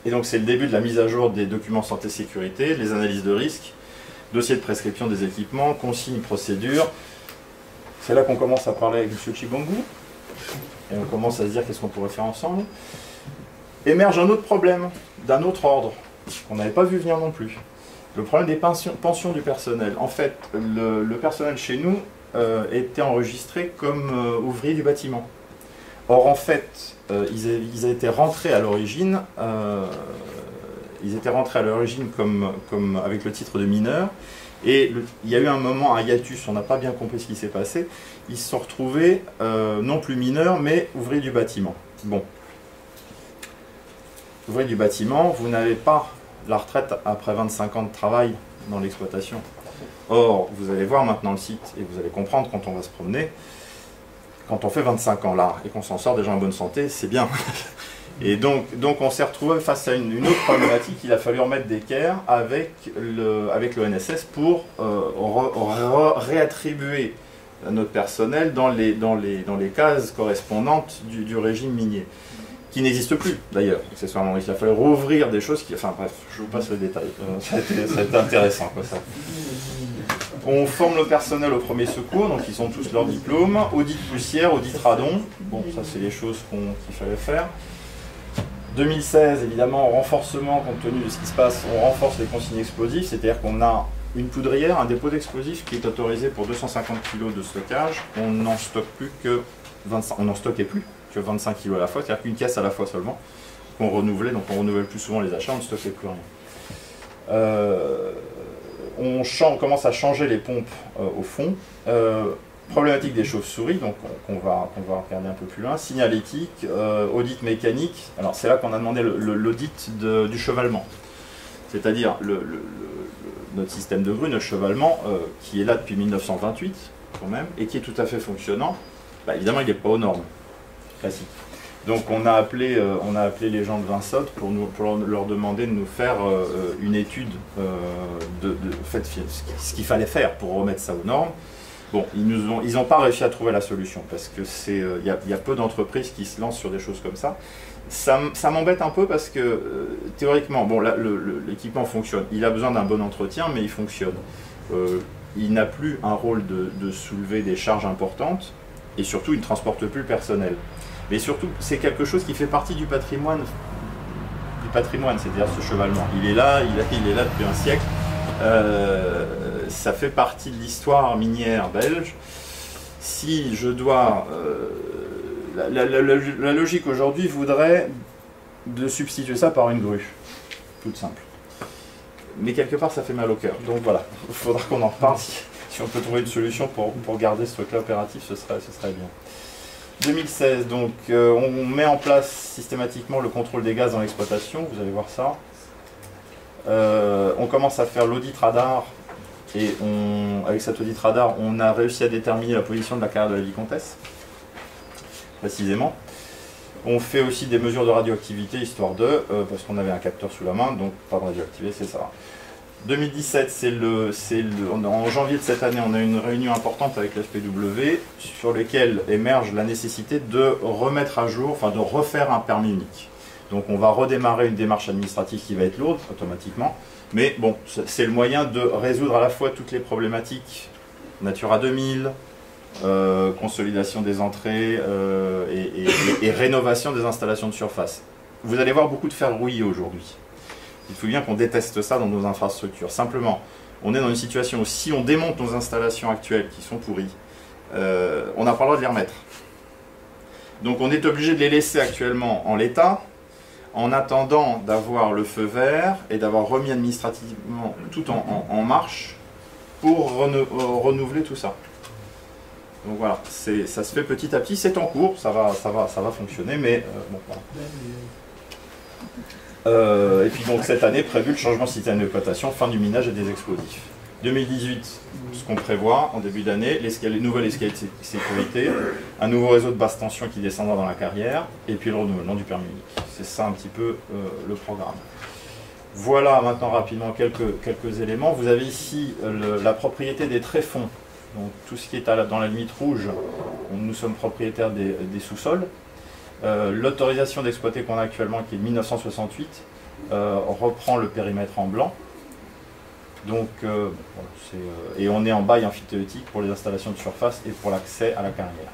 Et donc c'est le début de la mise à jour des documents santé-sécurité, les analyses de risque, dossier de prescription des équipements, consignes, procédures. C'est là qu'on commence à parler avec M. Chigongu et on commence à se dire qu'est-ce qu'on pourrait faire ensemble. Émerge un autre problème, d'un autre ordre, qu'on n'avait pas vu venir non plus. Le problème des pensions du personnel. En fait, le personnel chez nous était enregistré comme ouvrier du bâtiment. Or, en fait, ils étaient rentrés à l'origine comme avec le titre de mineur. Et il y a eu un moment, un hiatus, on n'a pas bien compris ce qui s'est passé. Ils se sont retrouvés non plus mineurs, mais ouvriers du bâtiment. Bon. Ouvrier du bâtiment, vous n'avez pas la retraite après 25 ans de travail dans l'exploitation. Or, vous allez voir maintenant le site et vous allez comprendre quand on va se promener, quand on fait 25 ans là et qu'on s'en sort déjà en bonne santé, c'est bien. Et donc on s'est retrouvé face à une autre problématique, il a fallu remettre d'équerre avec l'ONSS pour réattribuer notre personnel dans les cases correspondantes du régime minier. Qui n'existe plus d'ailleurs, accessoirement. Il a fallu rouvrir des choses qui... Enfin bref, je vous passe le détail. Ça a été intéressant quoi, ça. On forme le personnel au premier secours, donc ils ont tous leur diplôme. Audit poussière, audit radon. Bon, ça c'est les choses qu'il fallait faire. 2016, évidemment, renforcement, compte tenu de ce qui se passe, on renforce les consignes explosives, c'est-à-dire qu'on a une poudrière, un dépôt d'explosifs qui est autorisé pour 250 kg de stockage. On n'en stocke plus que 25, on n'en stockait plus que 25 kg à la fois, c'est-à-dire qu'une caisse à la fois seulement, qu'on renouvelait, donc on renouvelle plus souvent les achats, on ne stockait plus rien. On commence à changer les pompes au fond. Problématique des chauves-souris, donc qu'on va regarder un peu plus loin. Signalétique, audit mécanique. Alors c'est là qu'on a demandé l'audit du chevalement. C'est-à-dire notre système de grue, notre chevalement, qui est là depuis 1928 quand même, et qui est tout à fait fonctionnant. Bah, évidemment, il n'est pas aux normes classiques. Donc on a appelé les gens de Vinsotte pour leur demander de nous faire une étude de ce qu'il fallait faire pour remettre ça aux normes. Bon, ils n'ont pas réussi à trouver la solution parce que il y a peu d'entreprises qui se lancent sur des choses comme ça. Ça m'embête un peu parce que théoriquement, bon, l'équipement fonctionne. Il a besoin d'un bon entretien, mais il fonctionne. Il n'a plus un rôle de soulever des charges importantes et surtout, il ne transporte plus le personnel. Mais surtout, c'est quelque chose qui fait partie du patrimoine, c'est-à-dire ce chevalement. Il est là depuis un siècle. Ça fait partie de l'histoire minière belge. Si je dois... la logique aujourd'hui voudrait de substituer ça par une grue. Toute simple. Mais quelque part, ça fait mal au cœur. Donc voilà, il faudra qu'on en reparle. Si on peut trouver une solution pour garder ce truc-là opératif, ce serait bien. 2016, donc on met en place systématiquement le contrôle des gaz dans l'exploitation, vous allez voir ça. On commence à faire l'audit radar, et avec cet audit radar, on a réussi à déterminer la position de la carrière de la vicomtesse, précisément. On fait aussi des mesures de radioactivité, histoire de, parce qu'on avait un capteur sous la main, donc pas de radioactivité, c'est ça. 2017, en janvier de cette année, on a une réunion importante avec l'SPW sur laquelle émerge la nécessité de remettre à jour, enfin de refaire un permis unique. Donc on va redémarrer une démarche administrative qui va être lourde automatiquement, mais bon, c'est le moyen de résoudre à la fois toutes les problématiques Natura 2000, consolidation des entrées et rénovation des installations de surface. Vous allez voir beaucoup de fer rouillé aujourd'hui. Il faut bien qu'on déteste ça dans nos infrastructures. Simplement, on est dans une situation où si on démonte nos installations actuelles qui sont pourries, on n'a pas le droit de les remettre. Donc on est obligé de les laisser actuellement en l'état, en attendant d'avoir le feu vert et d'avoir remis administrativement tout en marche pour renouveler tout ça. Donc voilà, ça se fait petit à petit, c'est en cours, ça va fonctionner, mais bon, voilà. Et puis donc cette année, prévu le changement de système d'exploitation, fin du minage et des explosifs. 2018, ce qu'on prévoit en début d'année, les nouvelles escaliers de sécurité, un nouveau réseau de basse tension qui descendra dans la carrière, et puis le renouvellement du permis unique. C'est ça un petit peu le programme. Voilà maintenant rapidement quelques éléments. Vous avez ici la propriété des tréfonds, donc tout ce qui est dans la limite rouge, nous sommes propriétaires des sous-sols. L'autorisation d'exploiter qu'on a actuellement, qui est de 1968, reprend le périmètre en blanc. Donc, et on est en bail amphithéotique pour les installations de surface et pour l'accès à la carrière.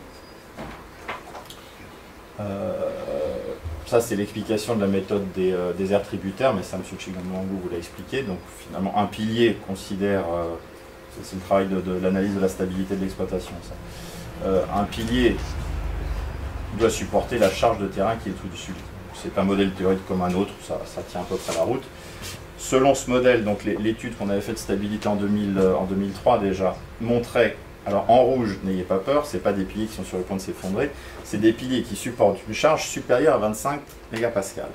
Ça, c'est l'explication de la méthode des aires tributaires, mais ça, M. Chigamwangu vous l'a expliqué. Donc, finalement, un pilier considère, c'est le travail de l'analyse de la stabilité de l'exploitation, ça. Un pilier doit supporter la charge de terrain qui est tout dessus. C'est un modèle théorique comme un autre, ça tient à peu près la route. Selon ce modèle, donc l'étude qu'on avait faite de stabilité en 2003 déjà, montrait, alors en rouge, n'ayez pas peur, ce n'est pas des piliers qui sont sur le point de s'effondrer, c'est des piliers qui supportent une charge supérieure à 25 mégapascales.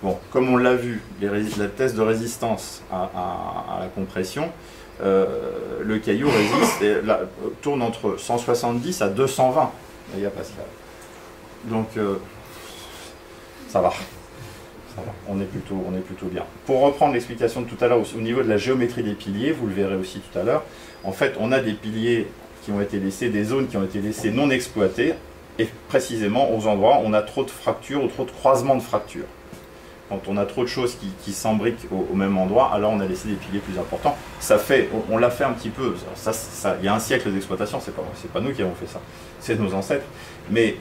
Bon, comme on l'a vu, la thèse de résistance à la compression, le caillou résiste et tourne entre 170 à 220 mégapascales. Donc, ça va. On est plutôt bien. Pour reprendre l'explication de tout à l'heure, au niveau de la géométrie des piliers, vous le verrez aussi tout à l'heure, en fait, on a des piliers qui ont été laissés, des zones qui ont été laissées non exploitées, et précisément aux endroits où on a trop de fractures ou trop de croisements de fractures. Quand on a trop de choses qui s'embriquent au même endroit, alors on a laissé des piliers plus importants. Ça fait, on l'a fait un petit peu. Il y a un siècle d'exploitation, c'est pas nous qui avons fait ça, c'est nos ancêtres. Mais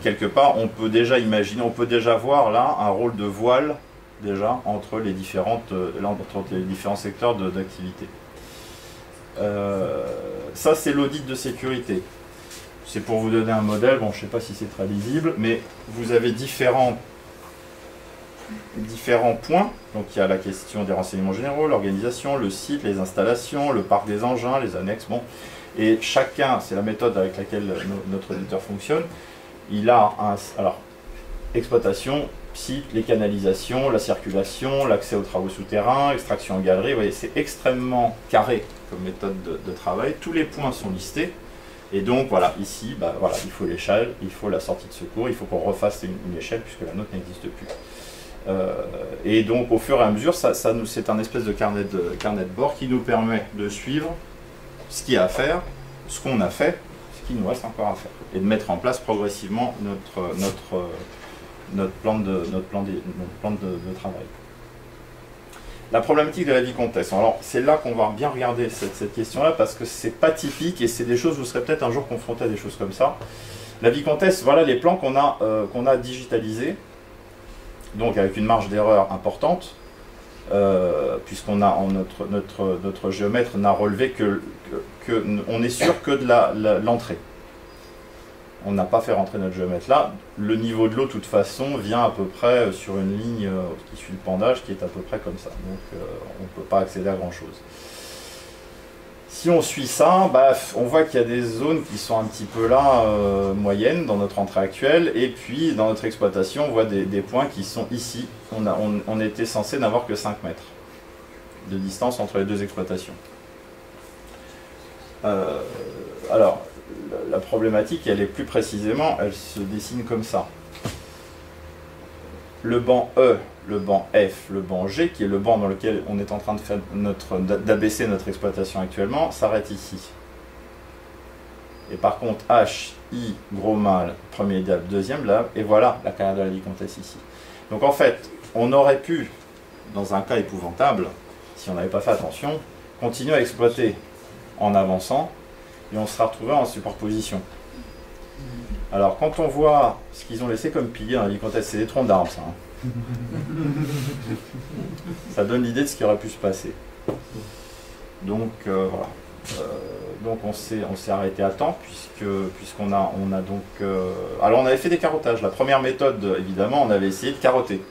quelque part, on peut déjà imaginer, on peut déjà voir là un rôle de voile déjà entre les différents secteurs d'activité. Ça, c'est l'audit de sécurité. C'est pour vous donner un modèle. Bon, je ne sais pas si c'est très lisible, mais vous avez différents points. Donc il y a la question des renseignements généraux, l'organisation, le site, les installations, le parc des engins, les annexes. Bon. Et chacun, c'est la méthode avec laquelle notre auditeur fonctionne, il a alors, exploitation, site, les canalisations, la circulation, l'accès aux travaux souterrains, extraction en galerie. Vous voyez, c'est extrêmement carré comme méthode de travail. Tous les points sont listés. Et donc voilà, ici, voilà, il faut l'échelle, il faut la sortie de secours, il faut qu'on refasse une échelle puisque la nôtre n'existe plus. Et donc au fur et à mesure, c'est un espèce de carnet de bord qui nous permet de suivre ce qu'il y a à faire, ce qu'on a fait, ce qu'il nous reste encore à faire, et de mettre en place progressivement notre plan de travail. La problématique de la vicomtesse. Alors c'est là qu'on va bien regarder cette question-là parce que c'est pas typique et c'est des choses, vous serez peut-être un jour confronté à des choses comme ça. La vicomtesse, voilà les plans qu'on a digitalisés, donc avec une marge d'erreur importante, puisqu'on a notre géomètre n'a relevé on est sûr que de l'entrée. On n'a pas fait rentrer notre géomètre là. Le niveau de l'eau, de toute façon, vient à peu près sur une ligne qui suit le pendage, qui est à peu près comme ça. Donc, on ne peut pas accéder à grand-chose. Si on suit ça, on voit qu'il y a des zones qui sont un petit peu là, moyennes, dans notre entrée actuelle. Et puis, dans notre exploitation, on voit des points qui sont ici. On était censé n'avoir que 5 mètres de distance entre les deux exploitations. Alors, la problématique, elle est plus précisément, elle se dessine comme ça. Le banc E, le banc F, le banc G, qui est le banc dans lequel on est en train de faire d'abaisser notre exploitation actuellement, s'arrête ici. Et par contre, H, I, gros mâle, premier diable, deuxième lave, et voilà la carrière de la vicomtesse ici. Donc en fait, on aurait pu, dans un cas épouvantable, si on n'avait pas fait attention, continuer à exploiter en avançant, et on sera retrouvé en superposition. Alors, quand on voit ce qu'ils ont laissé comme pilier dans la vicomtesse, c'est des troncs d'arbres, ça. Hein. Ça donne l'idée de ce qui aurait pu se passer. Donc, voilà. Donc, on s'est arrêté à temps, puisqu'on a donc... Alors, on avait fait des carottages. La première méthode, évidemment, on avait essayé de carotter.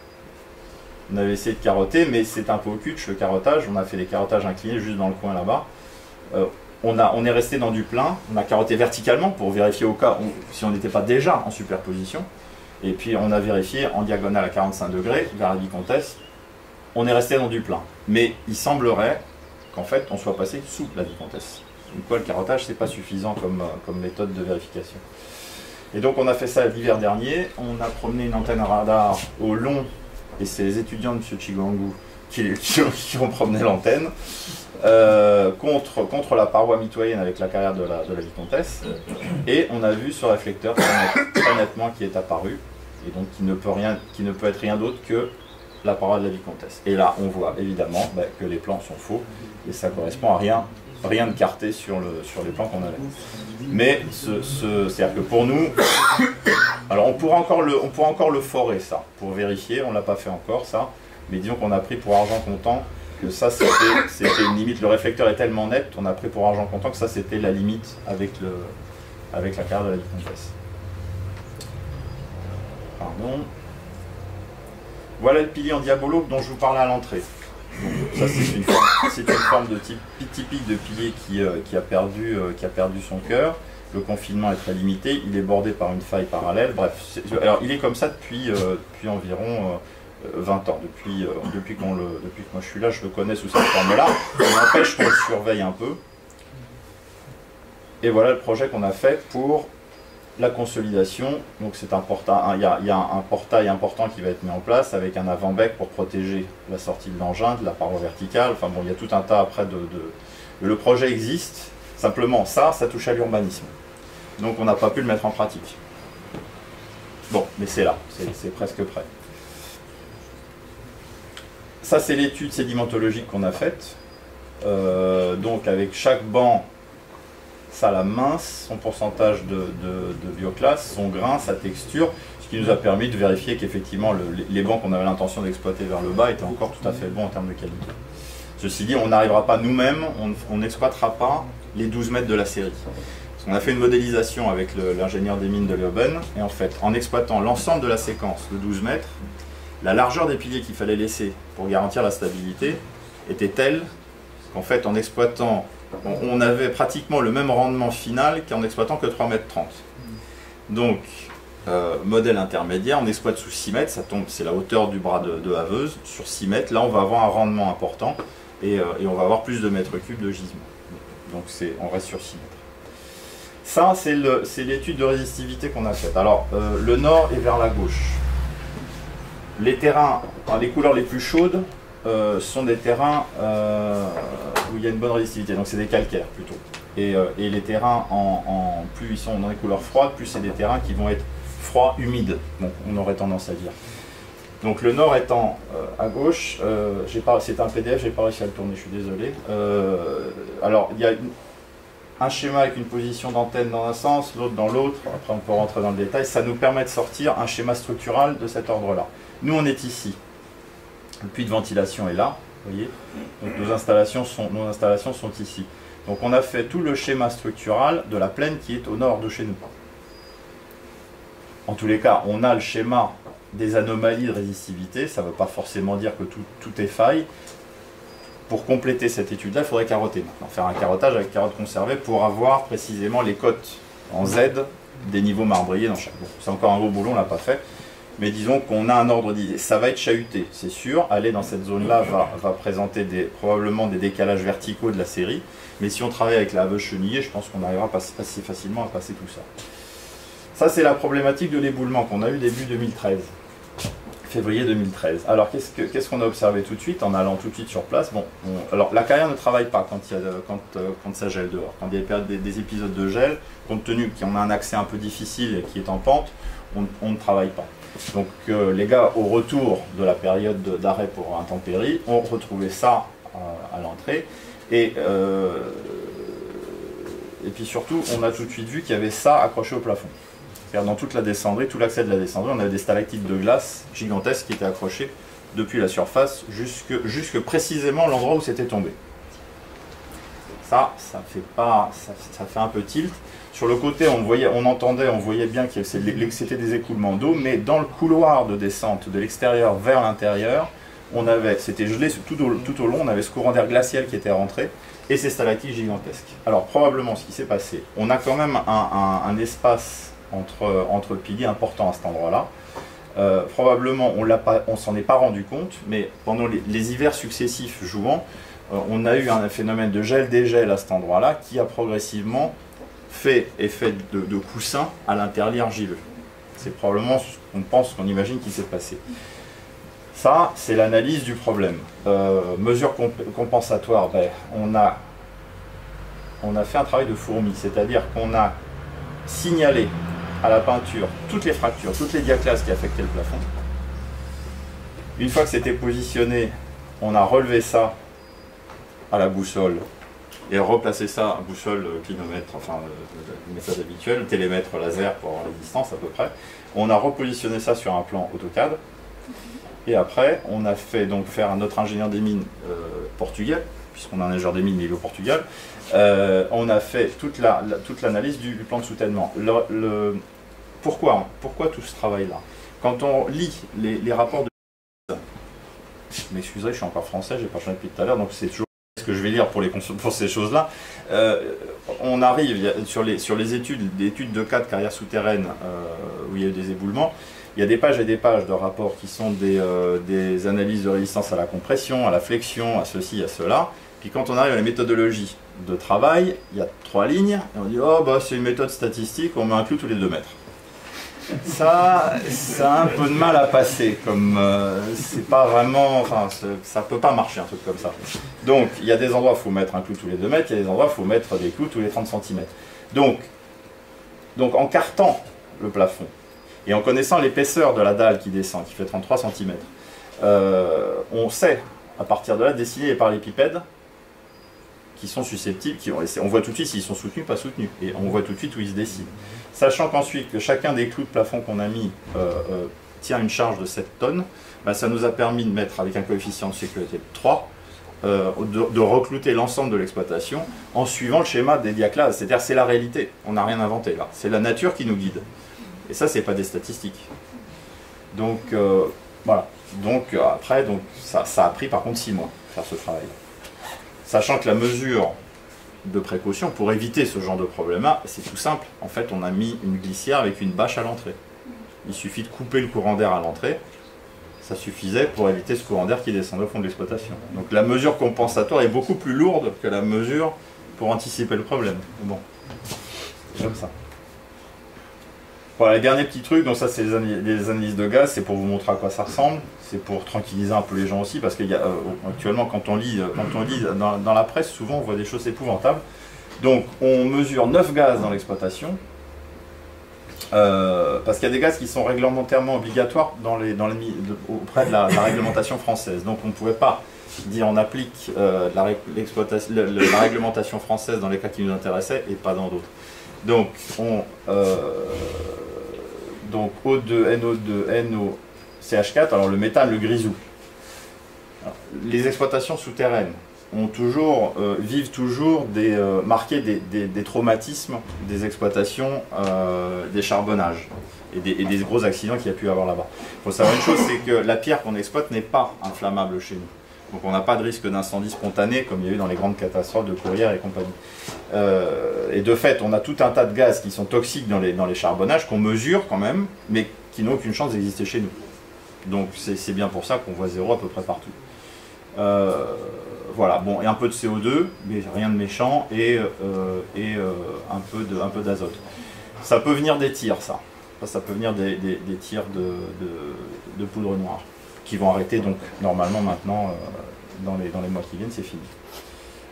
On avait essayé de carotter, mais c'est un peu au cul, le carottage. On a fait des carottages inclinés juste dans le coin là-bas. On est resté dans du plein, on a carotté verticalement pour vérifier au cas où, si on n'était pas déjà en superposition. Et puis on a vérifié en diagonale à 45 degrés vers la vicomtesse. On est resté dans du plein. Mais il semblerait qu'en fait on soit passé sous la vicomtesse. Donc quoi, le carottage, c'est pas suffisant comme méthode de vérification. Et donc on a fait ça l'hiver dernier. On a promené une antenne radar au long, et c'est les étudiants de M. Chigangu qui ont promené l'antenne. Contre la paroi mitoyenne avec la carrière de la vicomtesse, et on a vu ce réflecteur très nettement qui est apparu, et donc qui ne peut être rien d'autre que la paroi de la vicomtesse. Et là on voit évidemment que les plans sont faux, et ça correspond à rien de carté sur les plans qu'on avait. Mais c'est-à-dire que pour nous, alors on pourra encore le forer, ça, pour vérifier, on ne l'a pas fait encore ça, mais disons qu'on a pris pour argent comptant que ça c'était une limite. Le réflecteur est tellement net, on a pris pour argent comptant que ça c'était la limite avec la carrière de la vicomtesse. Pardon. Voilà le pilier en diabolo dont je vous parlais à l'entrée. Ça c'est une forme de typique de pilier qui a perdu son cœur. Le confinement est très limité, il est bordé par une faille parallèle. Bref, alors il est comme ça depuis environ 20 ans, depuis que moi je suis là, je le connais sous cette forme-là. Ça n'empêche qu'on le surveille un peu. Et voilà le projet qu'on a fait pour la consolidation. Donc c'est un portail, il y a un portail important qui va être mis en place avec un avant-bec pour protéger la sortie de l'engin, de la paroi verticale. Enfin bon, il y a tout un tas après Le projet existe, simplement ça touche à l'urbanisme. Donc on n'a pas pu le mettre en pratique. Bon, mais c'est là, c'est presque prêt. ça c'est l'étude sédimentologique qu'on a faite. Donc avec chaque banc, ça la mince, son pourcentage de bioclasse, son grain, sa texture, ce qui nous a permis de vérifier qu'effectivement les bancs qu'on avait l'intention d'exploiter vers le bas étaient encore tout à fait bons en termes de qualité. Ceci dit, on n'arrivera pas nous-mêmes, on n'exploitera pas les 12 mètres de la série. On a fait une modélisation avec l'ingénieur des mines de Leoben, et en fait, en exploitant l'ensemble de la séquence de 12 mètres, la largeur des piliers qu'il fallait laisser pour garantir la stabilité était telle qu'en fait, en exploitant, on avait pratiquement le même rendement final qu'en exploitant que 3,30 mètres. Donc, modèle intermédiaire, on exploite sous 6 mètres, ça tombe, c'est la hauteur du bras de haveuse, sur 6 mètres, là on va avoir un rendement important, et on va avoir plus de mètres cubes de gisement. Donc on reste sur 6 mètres. Ça, c'est l'étude de résistivité qu'on a faite. Alors, le nord est vers la gauche. Les terrains, les couleurs les plus chaudes, sont des terrains où il y a une bonne résistivité, donc c'est des calcaires plutôt. Et les terrains, plus ils sont dans les couleurs froides, plus c'est des terrains qui vont être froids, humides, donc on aurait tendance à dire. Donc le nord étant à gauche, c'est un PDF, j'ai pas réussi à le tourner, je suis désolé. Alors il y a un schéma avec une position d'antenne dans un sens, l'autre dans l'autre, après on peut rentrer dans le détail, ça nous permet de sortir un schéma structural de cet ordre-là. Nous on est ici, le puits de ventilation est là, vous voyez, donc nos installations sont ici. Donc on a fait tout le schéma structural de la plaine qui est au nord de chez nous. En tous les cas, on a le schéma des anomalies de résistivité, ça ne veut pas forcément dire que tout est faille. Pour compléter cette étude-là, il faudrait carotter maintenant, faire un carottage avec carottes conservées pour avoir précisément les cotes en Z des niveaux marbriers dans chaque. Bon, c'est encore un gros boulot, on ne l'a pas fait, mais disons qu'on a un ordre d'idée. Ça va être chahuté, c'est sûr. Aller dans cette zone-là va présenter probablement des décalages verticaux de la série, mais si on travaille avec la haveuse chenillée, je pense qu'on arrivera assez facilement à passer tout ça. Ça, c'est la problématique de l'éboulement qu'on a eu début 2013. Février 2013. Alors, qu'est-ce qu'on a observé tout de suite en allant tout de suite sur place? Bon, alors, la carrière ne travaille pas quand ça gèle dehors. Quand il y a des épisodes de gel, compte tenu qu'on a un accès un peu difficile et qui est en pente, on ne travaille pas. Donc, les gars, au retour de la période d'arrêt pour intempéries, ont retrouvé ça à l'entrée. Et puis surtout, on a tout de suite vu qu'il y avait ça accroché au plafond. Dans toute la descendrie, tout l'accès de la descendrie, on avait des stalactites de glace gigantesques qui étaient accrochées depuis la surface jusque précisément l'endroit où c'était tombé. Ça fait un peu tilt. Sur le côté, on voyait bien que c'était des écoulements d'eau, mais dans le couloir de descente de l'extérieur vers l'intérieur, c'était gelé tout au long, on avait ce courant d'air glacial qui était rentré, et ces stalactites gigantesques. Alors probablement ce qui s'est passé, on a quand même un espace entre piliers important à cet endroit-là. Probablement, on s'en est pas rendu compte, mais pendant les hivers successifs jouant, on a eu un phénomène de gel-dégel à cet endroit-là qui a progressivement fait effet de coussin à l'intérieur argileux. C'est probablement ce qu'on imagine qui s'est passé. Ça, c'est l'analyse du problème. Mesures compensatoires, on a fait un travail de fourmi, c'est-à-dire qu'on a signalé à la peinture toutes les fractures, toutes les diaclases qui affectaient le plafond. Une fois que c'était positionné, on a relevé ça à la boussole et replacé ça à boussole clinomètre, enfin le méthode habituelle, le télémètre laser pour avoir les distances à peu près. On a repositionné ça sur un plan AutoCAD et après on a fait donc faire un autre ingénieur des mines portugais, puisqu'on a un ingénieur des mines mais il est au Portugal. On a fait toute l'analyse du plan de soutènement. Pourquoi tout ce travail-là? Quand on lit les rapports de... Je m'excuserai, je suis encore français, j'ai pas changé depuis tout à l'heure, donc c'est toujours ce que je vais lire pour ces choses-là. On arrive sur les études de cas de carrière souterraine où il y a eu des éboulements. Il y a des pages et des pages de rapports qui sont des analyses de résistance à la compression, à la flexion, à ceci, à cela. Puis quand on arrive à la méthodologie de travail, il y a 3 lignes, et on dit « Oh, c'est une méthode statistique, on met un clou tous les 2 mètres. » Ça a un peu de mal à passer, comme c'est pas vraiment... Enfin, ça peut pas marcher un truc comme ça. Donc, il y a des endroits où il faut mettre un clou tous les 2 mètres, il y a des endroits où il faut mettre des clous tous les 30 cm. Donc en cartant le plafond, et en connaissant l'épaisseur de la dalle qui descend, qui fait 33 cm, on sait à partir de là, dessinés par les parallépipèdes qui sont susceptibles, on voit tout de suite s'ils sont soutenus ou pas soutenus, et on voit tout de suite où ils se dessinent. Sachant qu'ensuite que chacun des clous de plafond qu'on a mis tient une charge de 7 tonnes, ben ça nous a permis de mettre avec un coefficient de sécurité de 3, de reclouter l'ensemble de l'exploitation en suivant le schéma des diaclases. C'est-à-dire c'est la réalité, on n'a rien inventé là, c'est la nature qui nous guide. Et ça, c'est pas des statistiques. Donc voilà. Donc après, ça a pris par contre 6 mois faire ce travail. Sachant que la mesure de précaution pour éviter ce genre de problème-là, c'est tout simple. En fait, on a mis une glissière avec une bâche à l'entrée. Il suffit de couper le courant d'air à l'entrée. Ça suffisait pour éviter ce courant d'air qui descendait au fond de l'exploitation. Donc la mesure compensatoire est beaucoup plus lourde que la mesure pour anticiper le problème. Bon, c'est comme ça. Voilà, les derniers petits trucs, donc ça c'est les analyses de gaz, c'est pour vous montrer à quoi ça ressemble, c'est pour tranquilliser un peu les gens aussi, parce qu'actuellement quand on lit dans la presse, souvent on voit des choses épouvantables. Donc on mesure 9 gaz dans l'exploitation, parce qu'il y a des gaz qui sont réglementairement obligatoires auprès de la réglementation française. Donc on ne pouvait pas dire on applique la réglementation française dans les cas qui nous intéressaient et pas dans d'autres. Donc O2, NO2, NO, CH4, alors le méthane, le grisou. Alors, les exploitations souterraines vivent toujours marquées des traumatismes des exploitations, des charbonnages et des gros accidents qu'il y a pu y avoir là-bas. Il faut savoir une chose, c'est que la pierre qu'on exploite n'est pas inflammable chez nous. Donc on n'a pas de risque d'incendie spontané comme il y a eu dans les grandes catastrophes de Courrières et compagnie. Et de fait, on a tout un tas de gaz qui sont toxiques dans les charbonnages, qu'on mesure quand même, mais qui n'ont aucune chance d'exister chez nous. Donc c'est bien pour ça qu'on voit 0 à peu près partout. Voilà, bon, et un peu de CO2, mais rien de méchant, et un peu d'azote. Ça peut venir des tirs, ça. Ça peut venir des tirs de poudre noire, qui vont arrêter donc normalement maintenant, dans les mois qui viennent, c'est fini.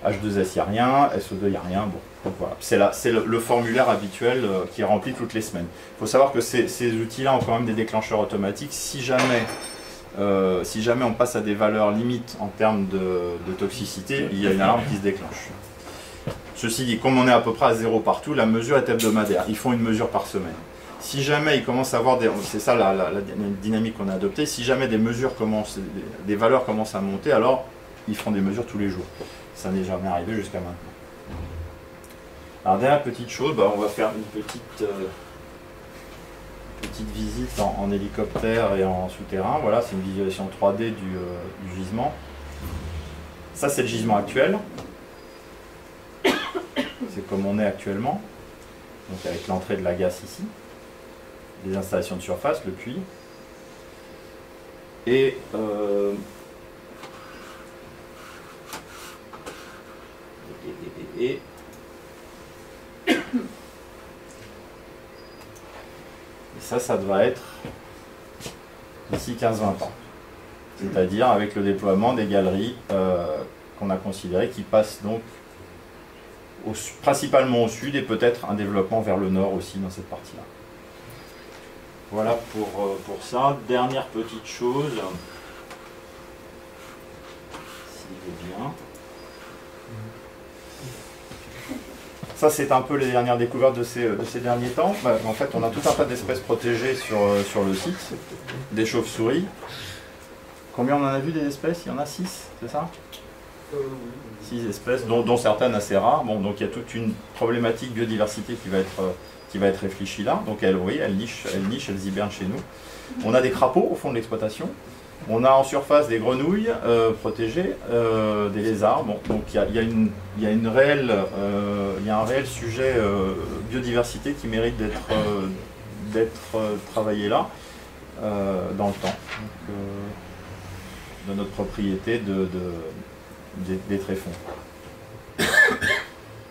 H2S, il n'y a rien, SO2, il n'y a rien. Bon, donc voilà. C'est le formulaire habituel qui est rempli toutes les semaines. Il faut savoir que ces outils-là ont quand même des déclencheurs automatiques. Si jamais on passe à des valeurs limites en termes de toxicité, il y a une alarme qui se déclenche. Ceci dit, comme on est à peu près à 0 partout, la mesure est hebdomadaire. Ils font une mesure par semaine. Si jamais ils commencent à avoir c'est ça la dynamique qu'on a adoptée, si jamais des valeurs commencent à monter, alors ils feront des mesures tous les jours. Ça n'est jamais arrivé jusqu'à maintenant. Alors dernière petite chose, on va faire une petite visite en hélicoptère et en souterrain. Voilà, c'est une visualisation 3D du gisement. Ça c'est le gisement actuel. C'est comme on est actuellement. Donc avec l'entrée de la gasse ici. Les installations de surface, le puits. Et ça devrait être d'ici 15-20 ans. C'est-à-dire avec le déploiement des galeries qu'on a considérées qui passent donc principalement au sud et peut-être un développement vers le nord aussi dans cette partie-là. Voilà pour ça. Dernière petite chose, s'il veut bien. Ça, c'est un peu les dernières découvertes de ces derniers temps. En fait, on a tout un tas d'espèces protégées sur le site, des chauves-souris. Combien on en a vu des espèces? Il y en a 6, c'est ça? 6 espèces, dont certaines assez rares. Bon, donc il y a toute une problématique biodiversité qui va être réfléchie là. Donc elles nichent, elles hibernent chez nous. On a des crapauds au fond de l'exploitation. On a en surface des grenouilles protégées, des lézards. Bon, donc il y a un réel sujet biodiversité qui mérite d'être travaillé là, dans le temps. Donc, de notre propriété des tréfonds.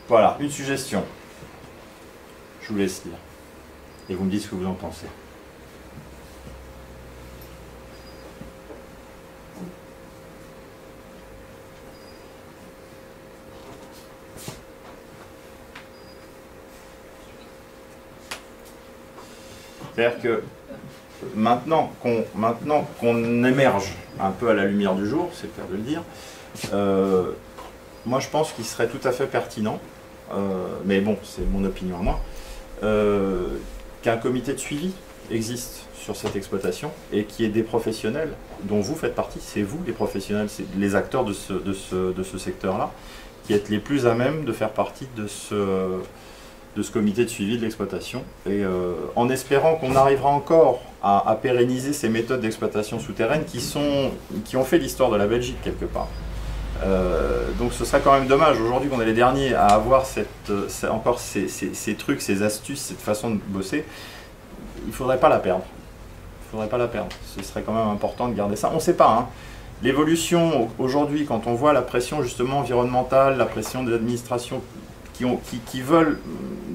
Voilà, une suggestion. Je vous laisse lire. Et vous me dites ce que vous en pensez. C'est-à-dire que maintenant qu'on émerge un peu à la lumière du jour, c'est le cas de le dire. Moi, je pense qu'il serait tout à fait pertinent, mais bon, c'est mon opinion à moi, qu'un comité de suivi existe sur cette exploitation et qui est des professionnels dont vous faites partie, c'est vous les professionnels, c'est les acteurs de ce secteur-là, qui êtes les plus à même de faire partie de ce comité de suivi de l'exploitation. Et en espérant qu'on arrivera encore à pérenniser ces méthodes d'exploitation souterraine qui ont fait l'histoire de la Belgique quelque part. Donc ce serait quand même dommage aujourd'hui qu'on est les derniers à avoir encore ces trucs, ces astuces, cette façon de bosser. Il ne faudrait pas la perdre. Il ne faudrait pas la perdre. Ce serait quand même important de garder ça. On ne sait pas, hein. L'évolution aujourd'hui, quand on voit la pression justement environnementale, la pression des administrations qui veulent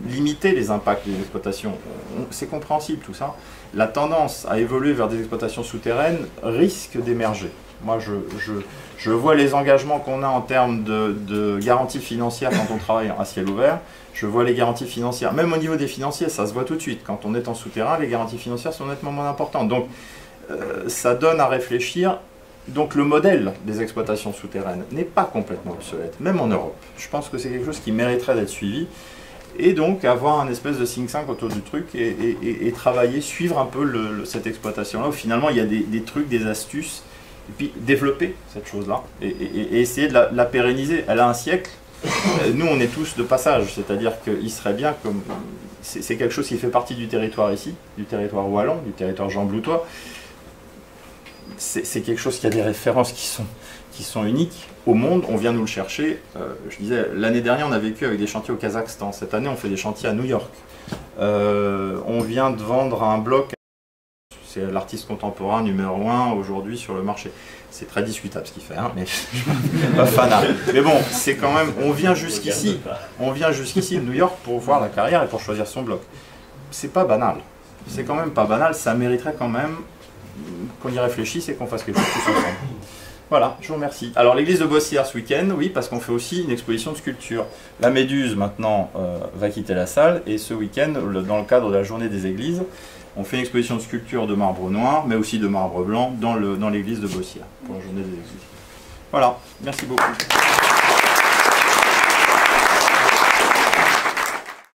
limiter les impacts des exploitations, c'est compréhensible tout ça. La tendance à évoluer vers des exploitations souterraines risque d'émerger. Moi, je vois les engagements qu'on a en termes de garanties financières quand on travaille à ciel ouvert. Je vois les garanties financières, même au niveau des financiers, ça se voit tout de suite. Quand on est en souterrain, les garanties financières sont nettement moins importantes. Donc, ça donne à réfléchir. Donc, le modèle des exploitations souterraines n'est pas complètement obsolète, même en Europe. Je pense que c'est quelque chose qui mériterait d'être suivi. Et donc, avoir un espèce de think tank autour du truc et travailler, suivre un peu cette exploitation-là, où finalement, il y a des trucs, des astuces, et puis développer cette chose-là et essayer de la pérenniser. Elle a un siècle. Nous, on est tous de passage, c'est-à-dire qu'il serait bien comme... C'est quelque chose qui fait partie du territoire ici, du territoire wallon, du territoire jean-bloutois. C'est quelque chose qui a des références qui sont uniques au monde. On vient nous le chercher. Je disais, l'année dernière, on a vécu avec des chantiers au Kazakhstan. Cette année, on fait des chantiers à New York. On vient de vendre un bloc. C'est l'artiste contemporain numéro 1 aujourd'hui sur le marché. C'est très discutable ce qu'il fait, hein, mais je suis pas fanat. Mais bon, c'est quand même, on vient jusqu'ici de New York pour voir la carrière et pour choisir son bloc. C'est pas banal. C'est quand même pas banal. Ça mériterait quand même qu'on y réfléchisse et qu'on fasse quelque chose tous ensemble. Voilà, je vous remercie. Alors l'église de Bossière ce week-end, oui, parce qu'on fait aussi une exposition de sculpture. La Méduse maintenant va quitter la salle et ce week-end, dans le cadre de la journée des églises, on fait une exposition de sculpture de marbre noir, mais aussi de marbre blanc dans l'église de Bossière, pour la journée des églises. Voilà, merci beaucoup.